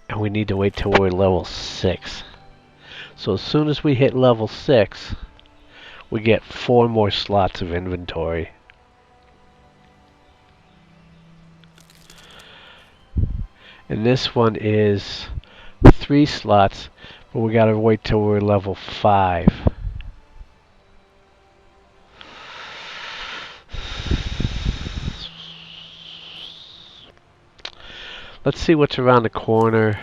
And we need to wait till we're level 6. So as soon as we hit level 6, we get 4 more slots of inventory. And this one is 3 slots, but we gotta wait till we're level 5. Let's see what's around the corner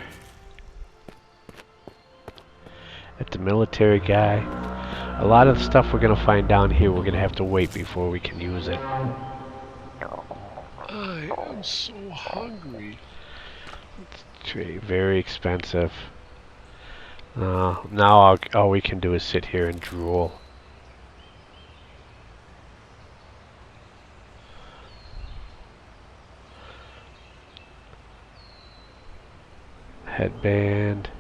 at the military guy. A lot of the stuff we're gonna find down here, we're gonna have to wait before we can use it. I am so hungry. Very expensive. Now all we can do is sit here and drool. Headband.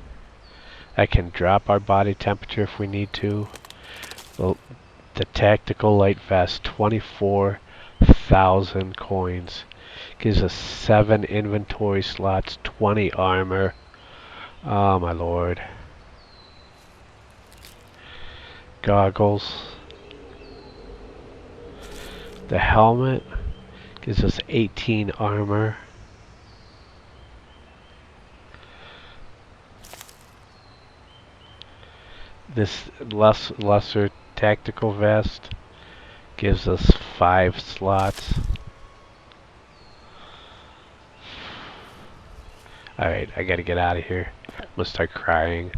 I can drop our body temperature if we need to. Well, the tactical light vest, 24,000 coins. Gives us 7 inventory slots, 20 armor. Oh my lord. Goggles. The helmet gives us 18 armor. This lesser tactical vest gives us 5 slots. Alright, I gotta get out of here. I'm gonna start crying.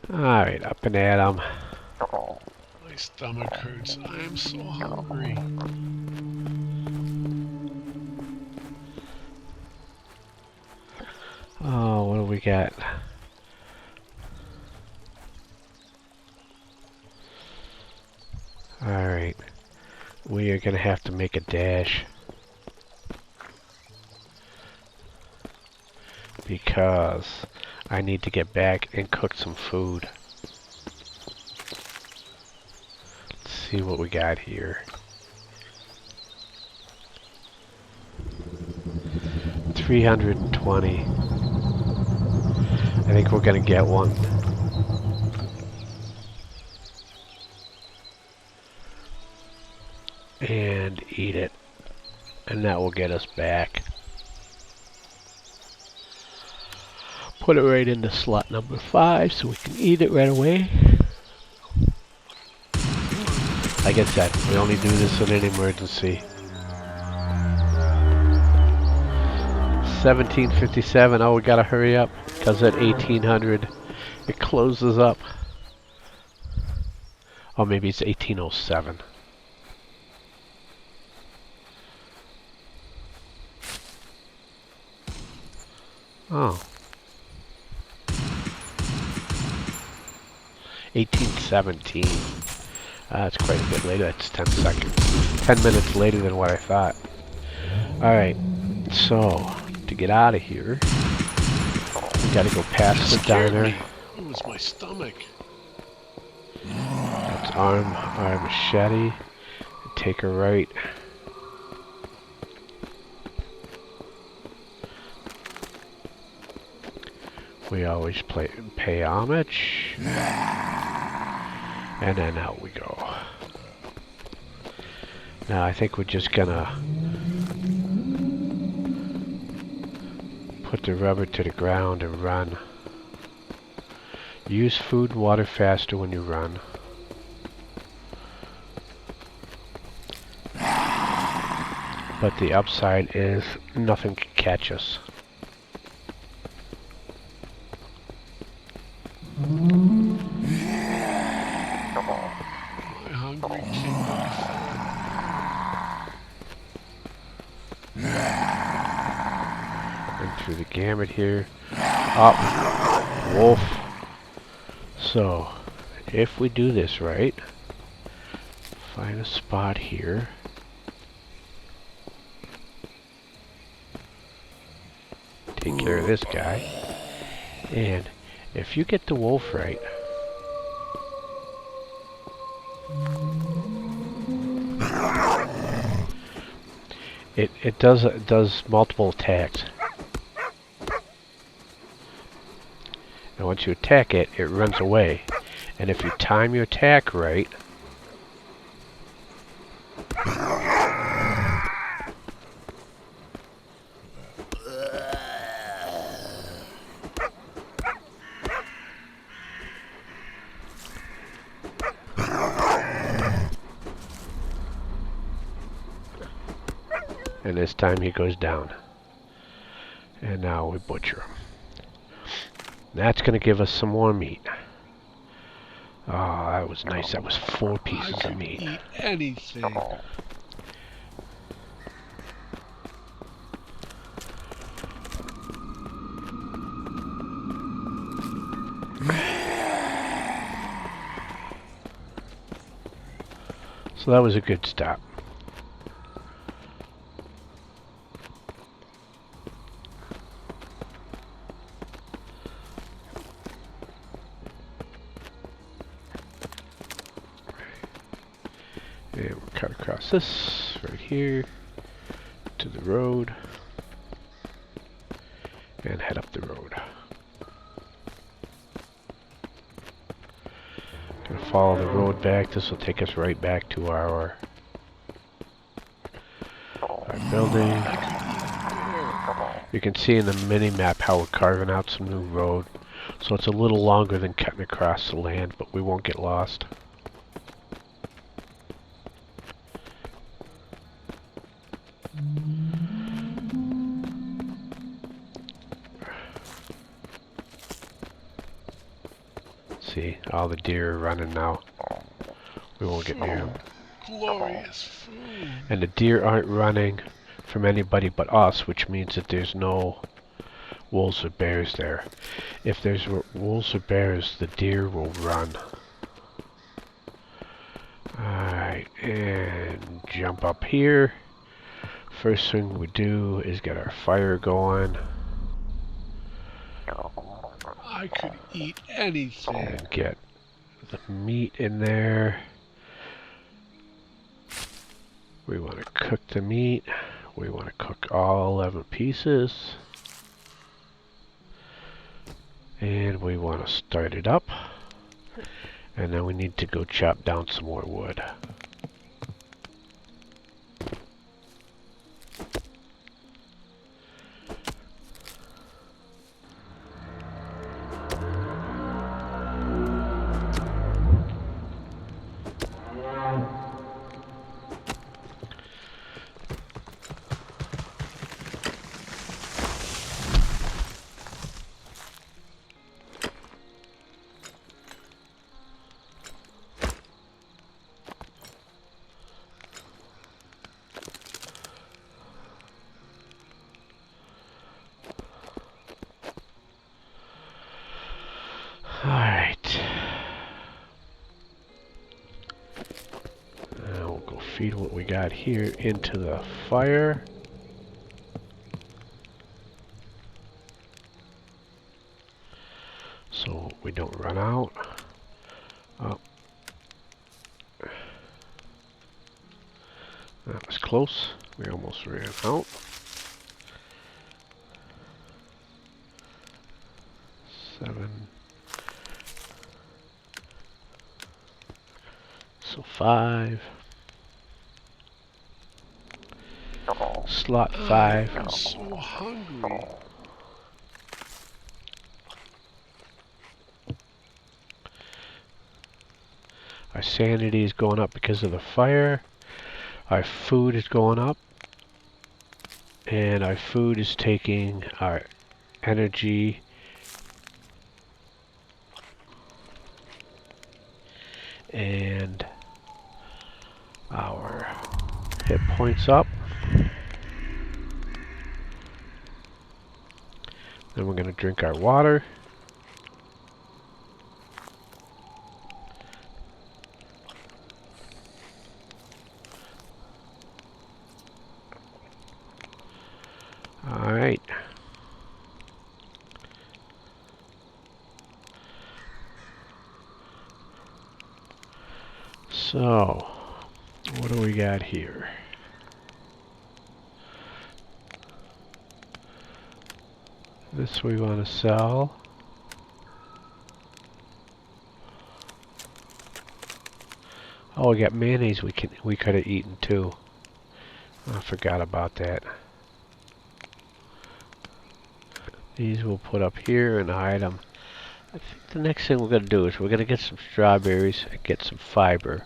Alright, up and at 'em. My stomach hurts. I am so hungry. Oh, what do we got? Alright. We are gonna have to make a dash. Because I need to get back and cook some food. Let's see what we got here. 320. I think we're gonna get one. And eat it. And that will get us back. Put it right into slot number 5 so we can eat it right away. Like I said, we only do this in an emergency. 1757. Oh, we gotta hurry up because at 1800 it closes up. Oh, maybe it's 1807. Oh. 1817. That's quite a bit later. That's 10 seconds. 10 minutes later than what I thought. Alright, so, to get out of here, we gotta go past the diner. Me. It was my stomach. That's our machete. Take a right. We always pay homage. And then out we go. Now I think we're just gonna put the rubber to the ground and run. Use food and water faster when you run. But the upside is nothing can catch us. My hungry king will be fed. And through the gamut here. Up. Wolf. So, if we do this right, find a spot here. Take care of this guy. And if you get the wolf right, it does multiple attacks. And once you attack it, it runs away. And if you time your attack right, and this time he goes down. And now we butcher him. That's going to give us some more meat. Oh, that was nice. That was 4 pieces I of meat. could eat anything. So that was a good stop. And we'll cut across this right here to the road and head up the road. Gonna follow the road back. This will take us right back to our building. You can see in the mini map how we're carving out some new road. So it's a little longer than cutting across the land, but we won't get lost. See, all the deer are running now. We won't get near them. Glorious food. And the deer aren't running from anybody but us, which means that there's no wolves or bears there. If there's wolves or bears, the deer will run. Alright, and jump up here. First thing we do is get our fire going. I could eat anything. And get the meat in there. We want to cook the meat. We want to cook all 11 pieces. And we want to start it up. And then we need to go chop down some more wood. Alright. Now we'll go feed what we got here into the fire. So we don't run out. Oh. That was close. We almost ran out. 7. So 5. Slot 5. I'm so hungry. Our sanity is going up because of the fire. Our food is going up. And our food is taking our energy and our hit points up. Then we're going to drink our water. Alright. So, what do we got here? This we want to sell. Oh, we got mayonnaise we could have eaten too. I forgot about that. These we'll put up here and hide them. I think the next thing we're going to do is we're going to get some strawberries and get some fiber.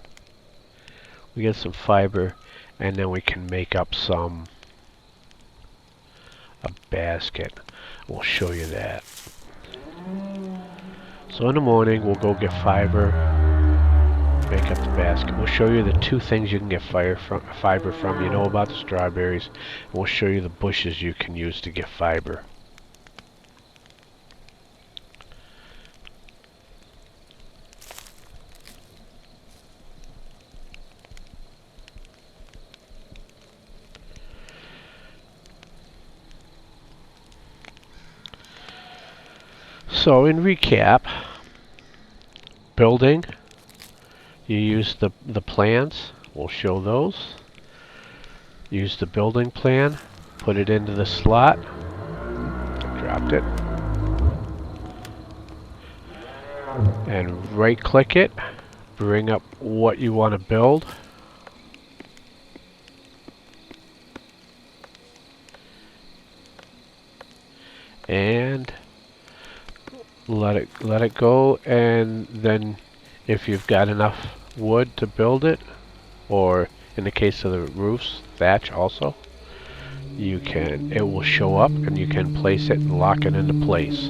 We get some fiber and then we can make up a basket. We'll show you that. So in the morning we'll go get fiber, make up the basket. We'll show you the two things you can get fiber from. You know about the strawberries. And we'll show you the bushes you can use to get fiber. So in recap, building, you use the plans. We'll show those. Use the building plan, put it into the slot. Dropped it. And right click it, bring up what you want to build. And let it go, and then if you've got enough wood to build it, or in the case of the roofs, thatch also, it will show up and you can place it and lock it into place.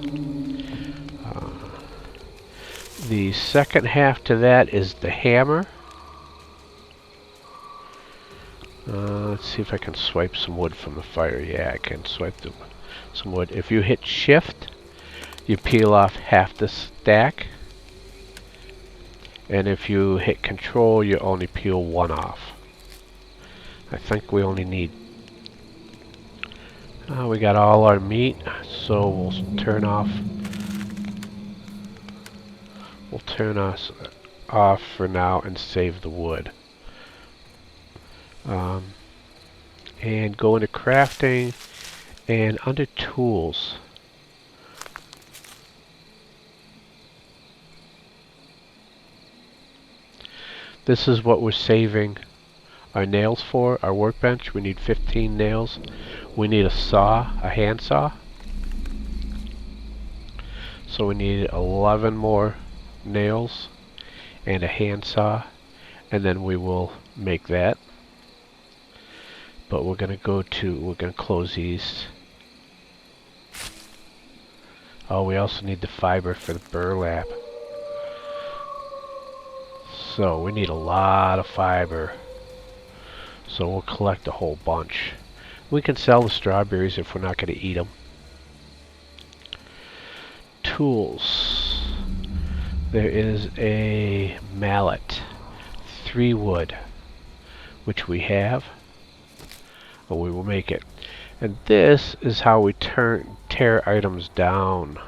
The second half to that is the hammer. Let's see if I can swipe some wood from the fire. Yeah, I can swipe some wood. If you hit shift, you peel off half the stack, and if you hit control, you only peel one off. I think we only need we got all our meat, so we'll turn us off for now and save the wood. And go into crafting, and under tools, this is what we're saving our nails for, our workbench. We need 15 nails. We need a saw, a hand saw. So we need 11 more nails and a hand saw, and then we will make that. But we're going to close these. Oh, we also need the fiber for the burlap. So we need a lot of fiber. So we'll collect a whole bunch. We can sell the strawberries if we're not going to eat them. Tools. There is a mallet, 3 wood, which we have. But we will make it. And this is how we tear items down.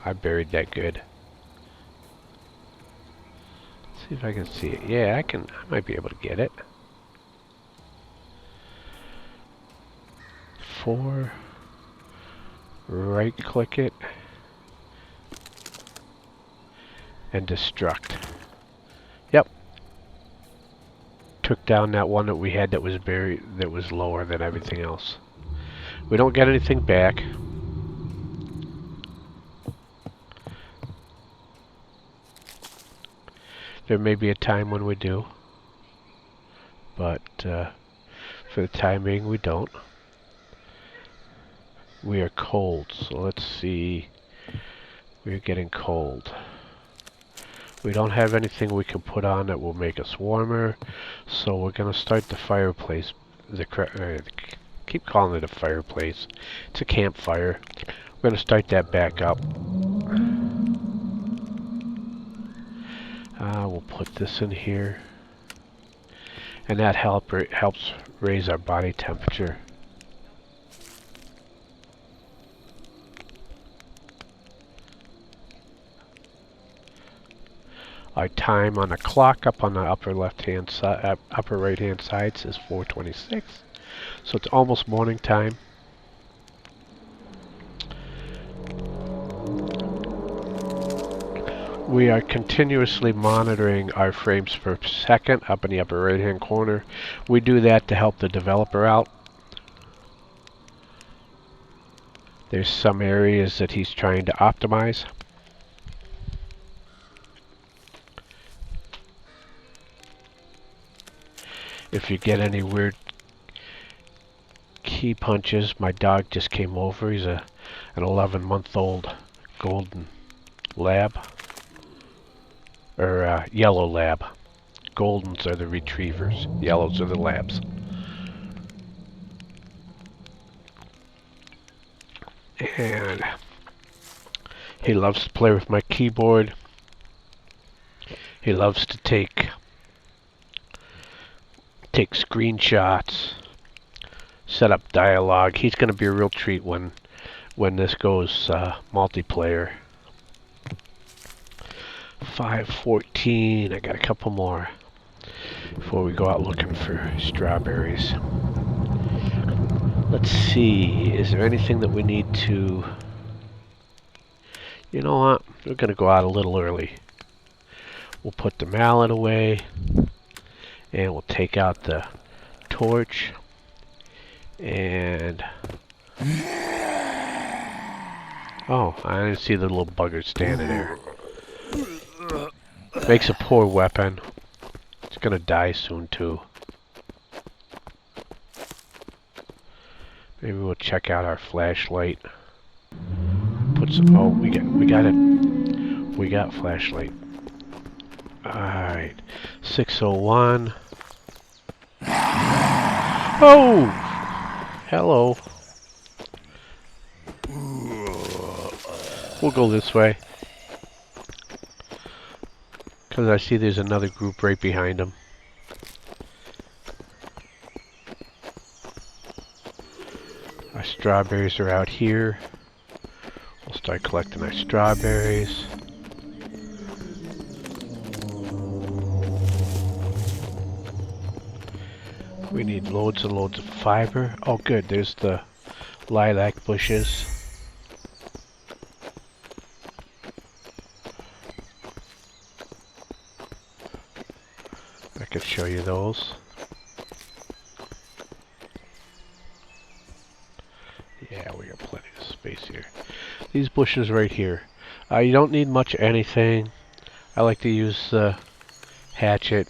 I buried that good. See if I can see it. Yeah, I can. I might be able to get it. 4. Right click it. And destruct. Yep. Took down that one that we had that was buried, that was lower than everything else. We don't get anything back. There may be a time when we do, but for the time being we don't. We are cold, so let's see. We're getting cold. We don't have anything we can put on that will make us warmer, so we're going to start the fireplace. Keep calling it a fireplace. It's a campfire. We're going to start that back up. We'll put this in here, and that helps raise our body temperature. Our time on the clock up on the upper left-hand side, upper right-hand side says 4:26, so it's almost morning time. We are continuously monitoring our frames per second up in the upper right-hand corner. We do that to help the developer out. There's some areas that he's trying to optimize. If you get any weird key punches, my dog just came over. He's an 11-month-old golden lab, or yellow lab. Goldens are the retrievers. Yellows are the labs. And he loves to play with my keyboard. He loves to take screenshots, set up dialogue. He's going to be a real treat when this goes multiplayer. 5:14. I got a couple more before we go out looking for strawberries. Let's see. Is there anything that we need to... You know what? We're going to go out a little early. We'll put the mallet away, and we'll take out the torch, and... Oh, I didn't see the little bugger standing there. Makes a poor weapon. It's gonna die soon too. Maybe we'll check out our flashlight. Put some... Oh, we got it. We got flashlight. Alright. 6:01. Oh! Hello. We'll go this way. Because I see there's another group right behind them. Our strawberries are out here. We'll start collecting our strawberries. We need loads and loads of fiber. Oh good, there's the lilac bushes. I could show you those. Yeah, we got plenty of space here. These bushes right here. You don't need much anything. I like to use the hatchet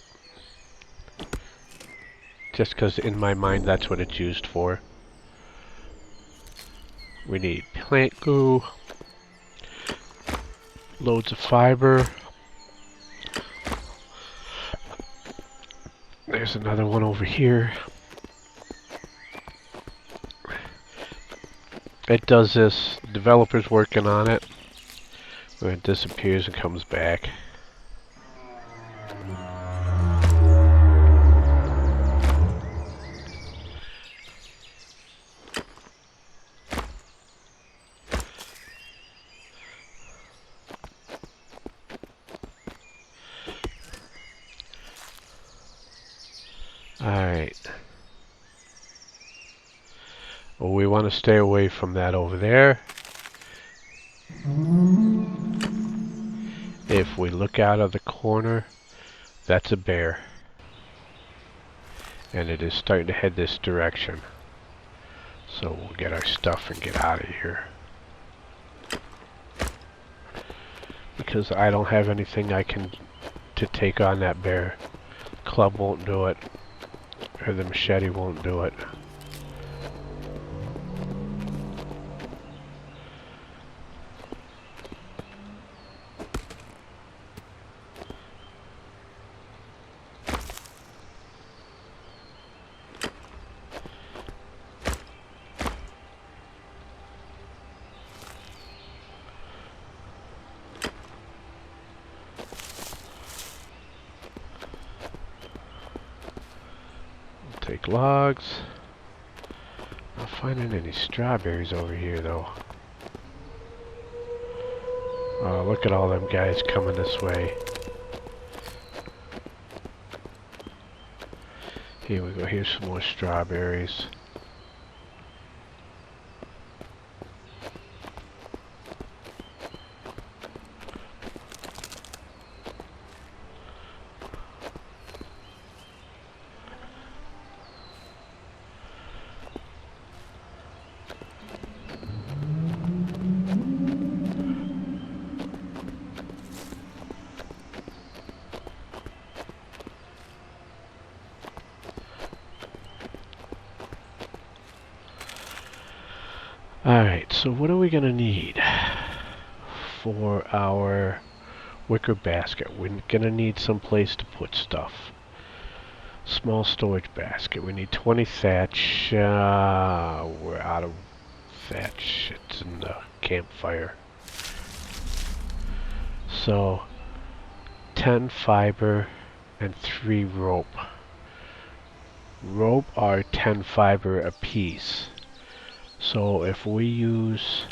just because in my mind that's what it's used for. We need plant glue, loads of fiber. There's another one over here. It does this, the developer's working on it, when it disappears and comes back. Alright. Well, we want to stay away from that over there. If we look out of the corner, that's a bear. And it is starting to head this direction. So we'll get our stuff and get out of here. Because I don't have anything to take on that bear. Club won't do it. Or the machete won't do it. Take logs. Not finding any strawberries over here though. Oh, look at all them guys coming this way. Here we go, here's some more strawberries. Alright, so what are we going to need for our wicker basket? We're going to need some place to put stuff. Small storage basket. We need 20 thatch. We're out of thatch. It's in the campfire. So, 10 fiber and 3 rope. Rope are 10 fiber a piece. So if we use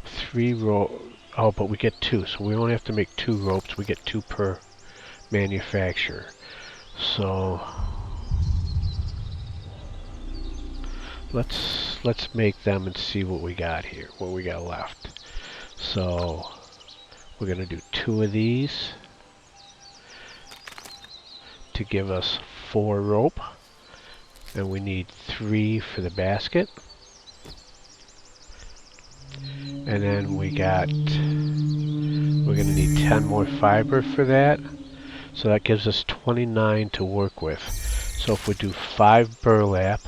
3 rope, oh, but we get 2, so we only have to make 2 ropes. We get 2 per manufacturer. So let's make them and see what we got here, what we got left. So we're gonna do 2 of these to give us 4 rope, and we need 3 for the basket. And then we're gonna need 10 more fiber for that. So that gives us 29 to work with. So if we do 5 burlap,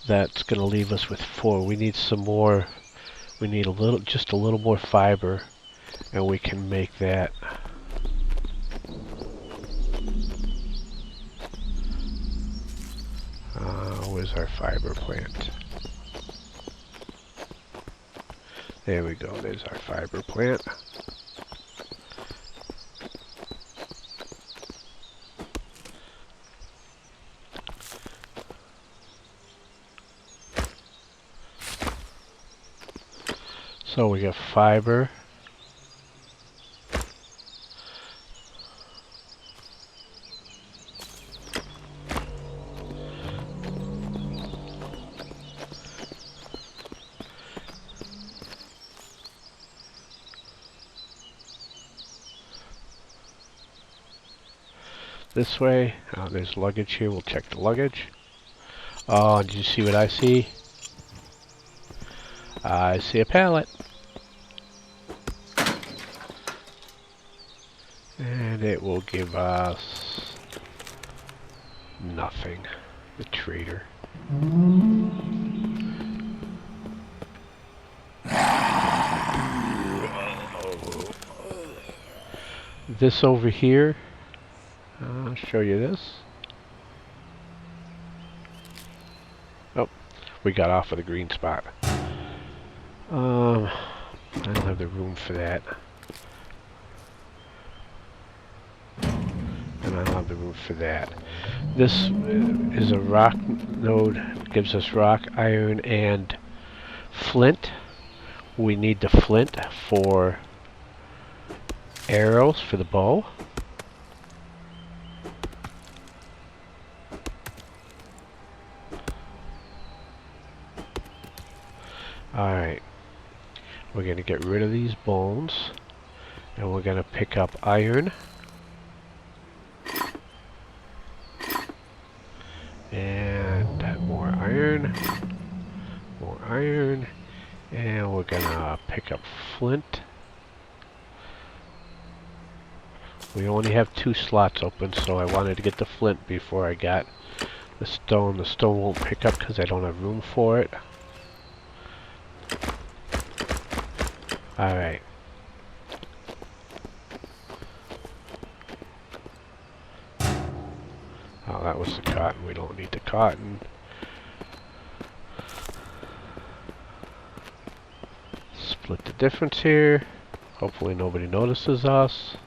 that's gonna leave us with 4. We need some more. We need just a little more fiber, and we can make that. Where's our fiber plant? There we go, there's our fiber plant. So we got fiber. This way. Oh, there's luggage here. We'll check the luggage. Oh, did you see what I see? I see a pallet. And it will give us nothing. The trader. This over here. I'll show you this. Oh, we got off of the green spot. I don't have the room for that. And I don't have the room for that. This is a rock node. It gives us rock, iron, and flint. We need the flint for arrows for the bow. Alright. We're going to get rid of these bones. And we're going to pick up iron. And more iron. More iron. And we're going to pick up flint. We only have 2 slots open, so I wanted to get the flint before I got the stone. The stone won't pick up because I don't have room for it. Alright. Oh, that was the cotton. We don't need the cotton. Split the difference here. Hopefully nobody notices us.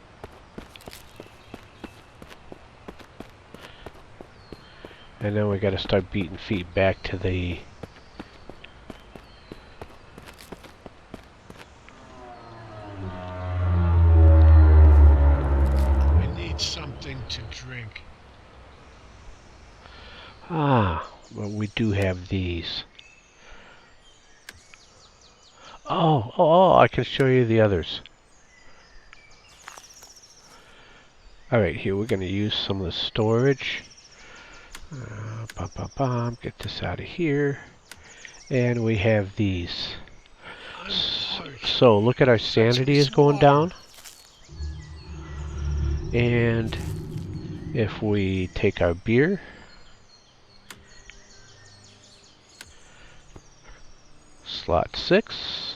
And then we gotta start beating feet back to the... I need something to drink. Ah, well, we do have these. Oh, I can show you the others. Alright, here we're going to use some of the storage. Get this out of here. And we have these. So, look at our sanity is going down. And if we take our beer, slot 6,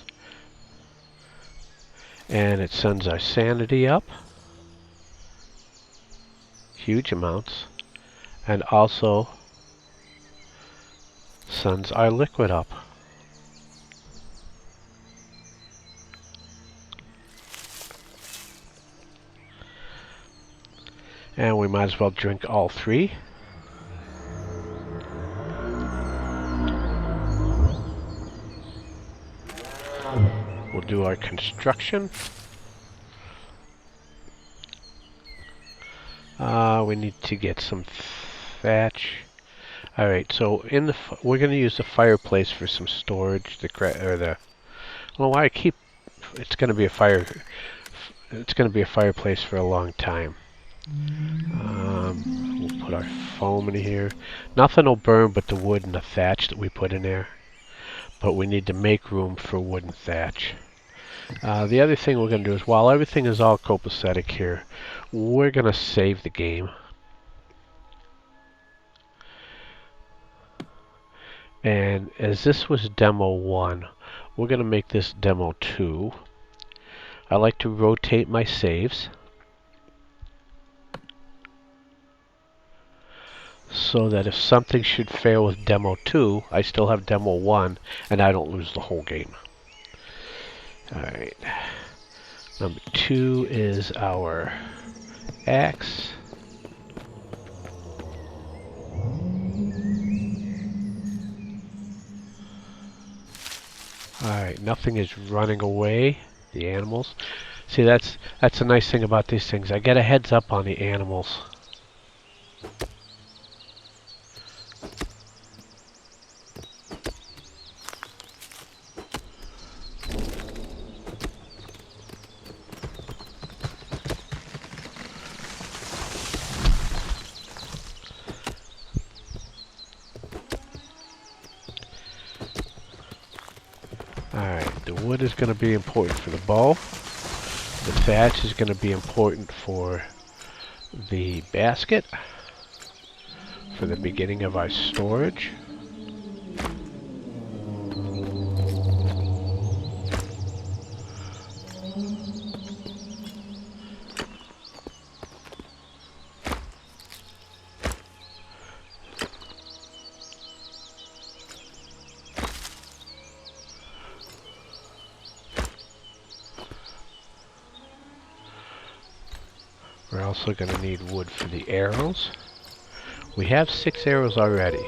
and it sends our sanity up, huge amounts, and also sends our liquid up. And we might as well drink all 3. We'll do our construction. We need to get some thatch. Alright, so in the we're going to use the fireplace for some storage. I don't know why I keep... It's going to be a fireplace for a long time. We'll put our foam in here. Nothing will burn but the wood and the thatch that we put in there. But we need to make room for wood and thatch. The other thing we're going to do is, while everything is all copacetic here, we're going to save the game. And as this was demo 1, we're going to make this demo 2. I like to rotate my saves so that if something should fail with demo 2, I still have demo 1 and I don't lose the whole game. Alright. Number 2 is our axe. Alright, nothing is running away. The animals. See, that's a nice thing about these things. I get a heads up on the animals. Alright, the wood is going to be important for the bow. The thatch is going to be important for the basket, for the beginning of our storage. We're also going to need wood for the arrows. We have 6 arrows already,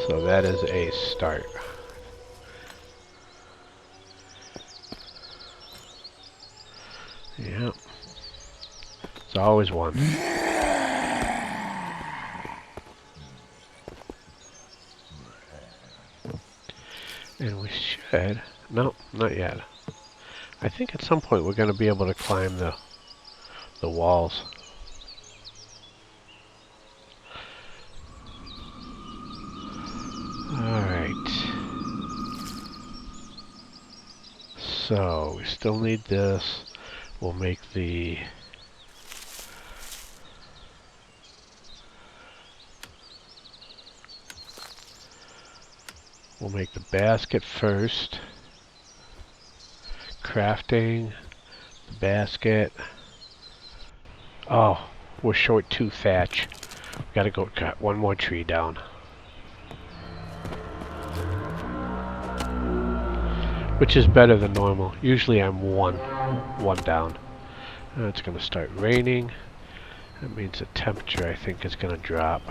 so that is a start. Yeah. It's always one. And we should... No, not yet. I think at some point we're going to be able to climb the walls. Alright. So, we still need this. We'll make the... We'll make the basket first. Crafting. The basket. Oh, we're short 2 thatch. We gotta go cut 1 more tree down. Which is better than normal. Usually I'm one down. It's gonna start raining. That means the temperature, I think, is gonna drop.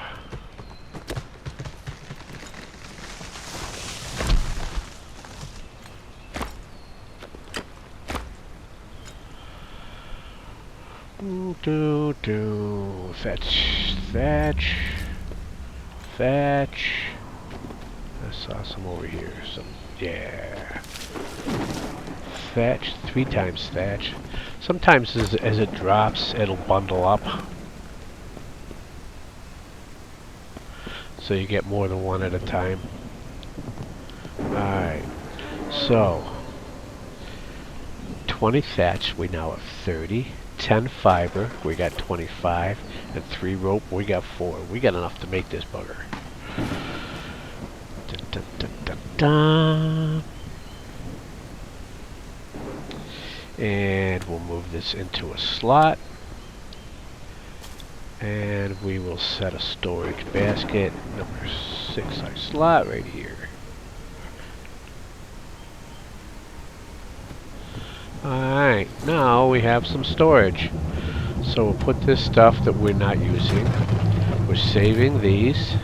Thatch. I saw some over here. Yeah. Thatch, 3 times thatch. Sometimes as it drops, it'll bundle up. So you get more than one at a time. Alright. So, 20 thatch, we now have 30. 10 fiber, we got 25. And 3 rope, we got 4. We got enough to make this bugger. Dun, dun, dun, dun, dun. And we'll move this into a slot. And we will set a storage basket, number 6 size slot right here. Alright, now we have some storage. So we'll put this stuff that we're not using. We're saving these.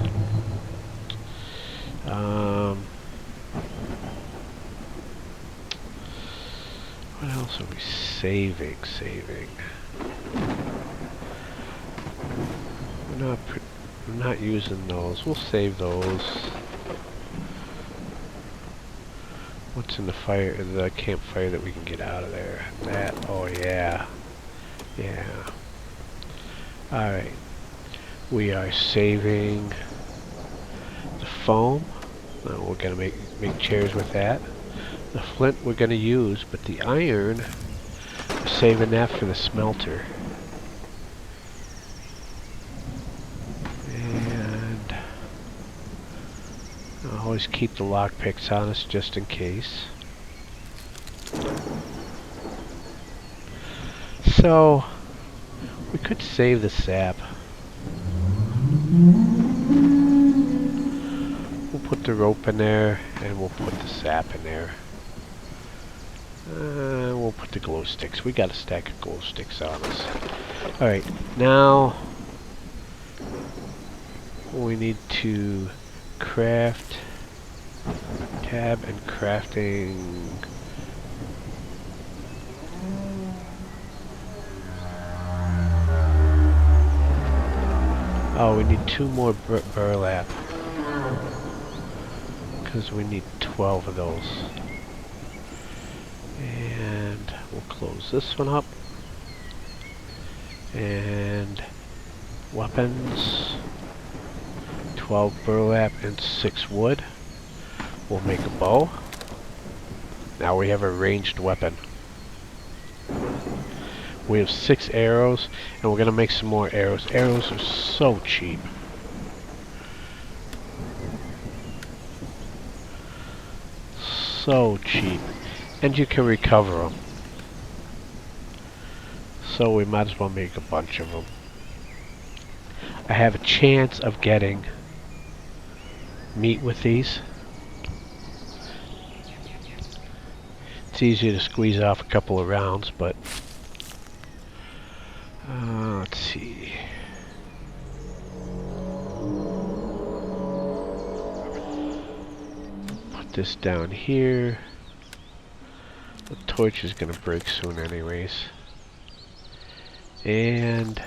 What else are we saving? We're not using those. We'll save those. What's in the campfire that we can get out of there? That, oh yeah. Yeah. Alright. We are saving the foam. We're gonna make chairs with that. The flint we're gonna use, but the iron, we're saving that for the smelter. And I'll always keep the lockpicks on us just in case. So we could save the sap. We'll put the rope in there and we'll put the sap in there. We'll put the glow sticks. We got a stack of glow sticks on us. Alright, now we need to craft, tab and crafting. Oh, we need 2 more burlap because we need 12 of those. And we'll close this one up. And weapons, 12 burlap and 6 wood. We'll make a bow. Now we have a ranged weapon. We have 6 arrows, and we're gonna make some more arrows. Arrows are so cheap. So cheap. And you can recover them. So we might as well make a bunch of them. I have a chance of getting meat with these. It's easier to squeeze off a couple of rounds, but let's see. Put this down here. The torch is gonna break soon anyways. And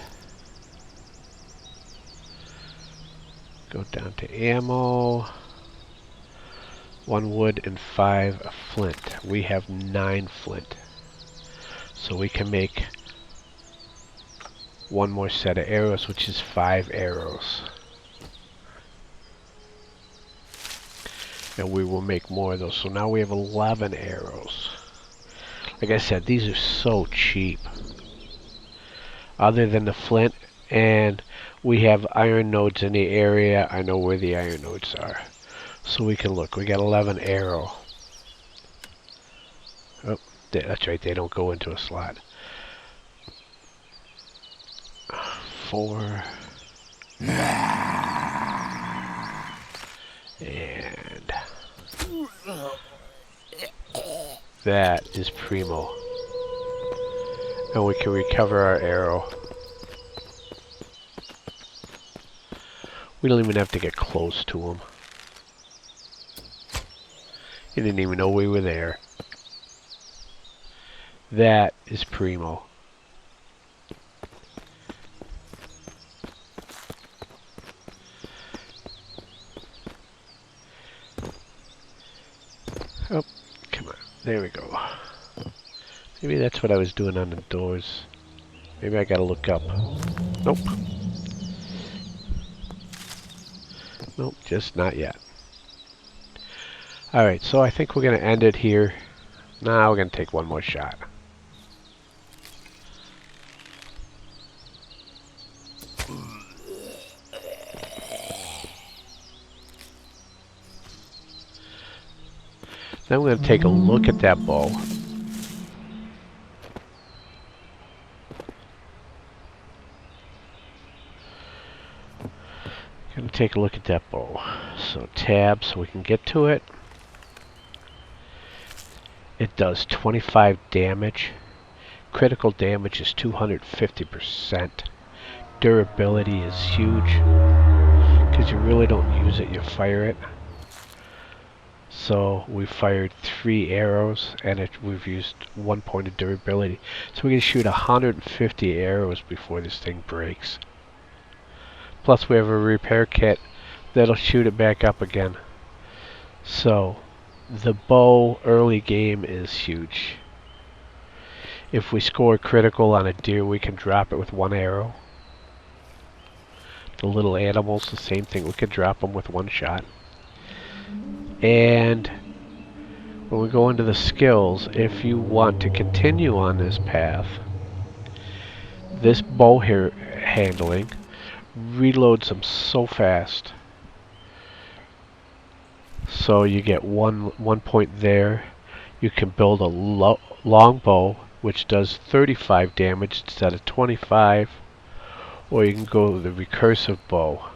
go down to ammo. 1 wood and 5 flint. We have 9 flint. So we can make one more set of arrows, which is 5 arrows. And we will make more of those. So now we have 11 arrows. Like I said, these are so cheap. Other than the flint, and we have iron nodes in the area. I know where the iron nodes are. So we can look. We got 11 arrow. Oh, that's right. They don't go into a slot. 4. And that is primo. And we can recover our arrow. We don't even have to get close to him. He didn't even know we were there. That is primo. Oh, come on. There we go. Maybe that's what I was doing on the doors. Maybe I gotta look up. Nope. Nope, just not yet. Alright, so I think we're gonna end it here. Now we're gonna take one more shot. Then we're gonna take a look at that bow. Gonna take a look at that bow. So tab so we can get to it. It does 25 damage. Critical damage is 250%. Durability is huge. Because you really don't use it, you fire it. So we fired 3 arrows and we've used 1 point of durability. So we can shoot 150 arrows before this thing breaks. Plus we have a repair kit that'll shoot it back up again. So the bow early game is huge. If we score critical on a deer, we can drop it with 1 arrow. The little animals, the same thing. We could drop them with 1 shot. And when we go into the skills, if you want to continue on this path, this bow handling reloads them so fast. So you get one point there. You can build a long bow, which does 35 damage instead of 25. Or you can go the recursive bow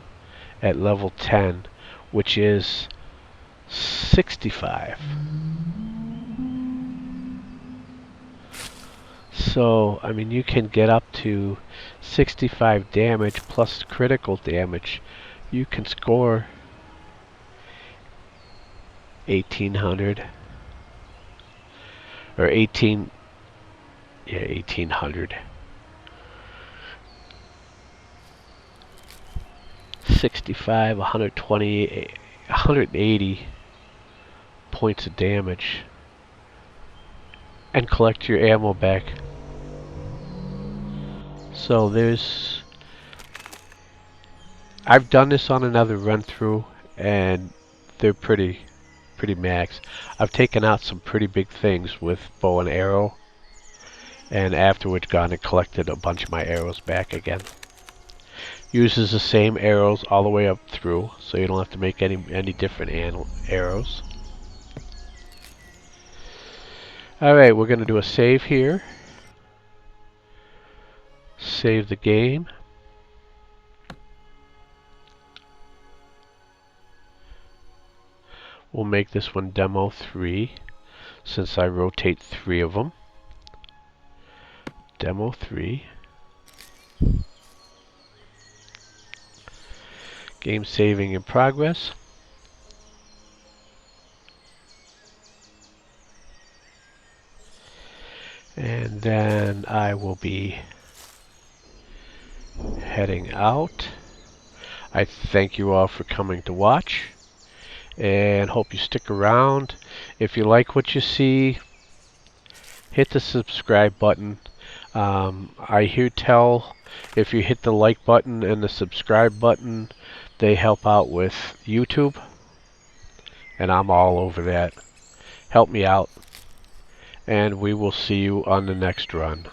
at level 10, which is 65. So, I mean, you can get up to 65 damage plus critical damage. You can score 1800 or 1800. 65, 120, 180 points of damage and collect your ammo back. So I've done this on another run through and they're pretty max. I've taken out some pretty big things with bow and arrow and afterwards gone and collected a bunch of my arrows back again. Uses the same arrows all the way up through, so you don't have to make any different arrows. Alright, we're going to do a save here. Save the game. We'll make this one demo 3, since I rotate 3 of them. Demo 3. Game saving in progress. And then I will be heading out. I thank you all for coming to watch and hope you stick around. If you like what you see, hit the subscribe button. I hear tell if you hit the like button and the subscribe button, they help out with YouTube, and I'm all over that. Help me out, and we will see you on the next run.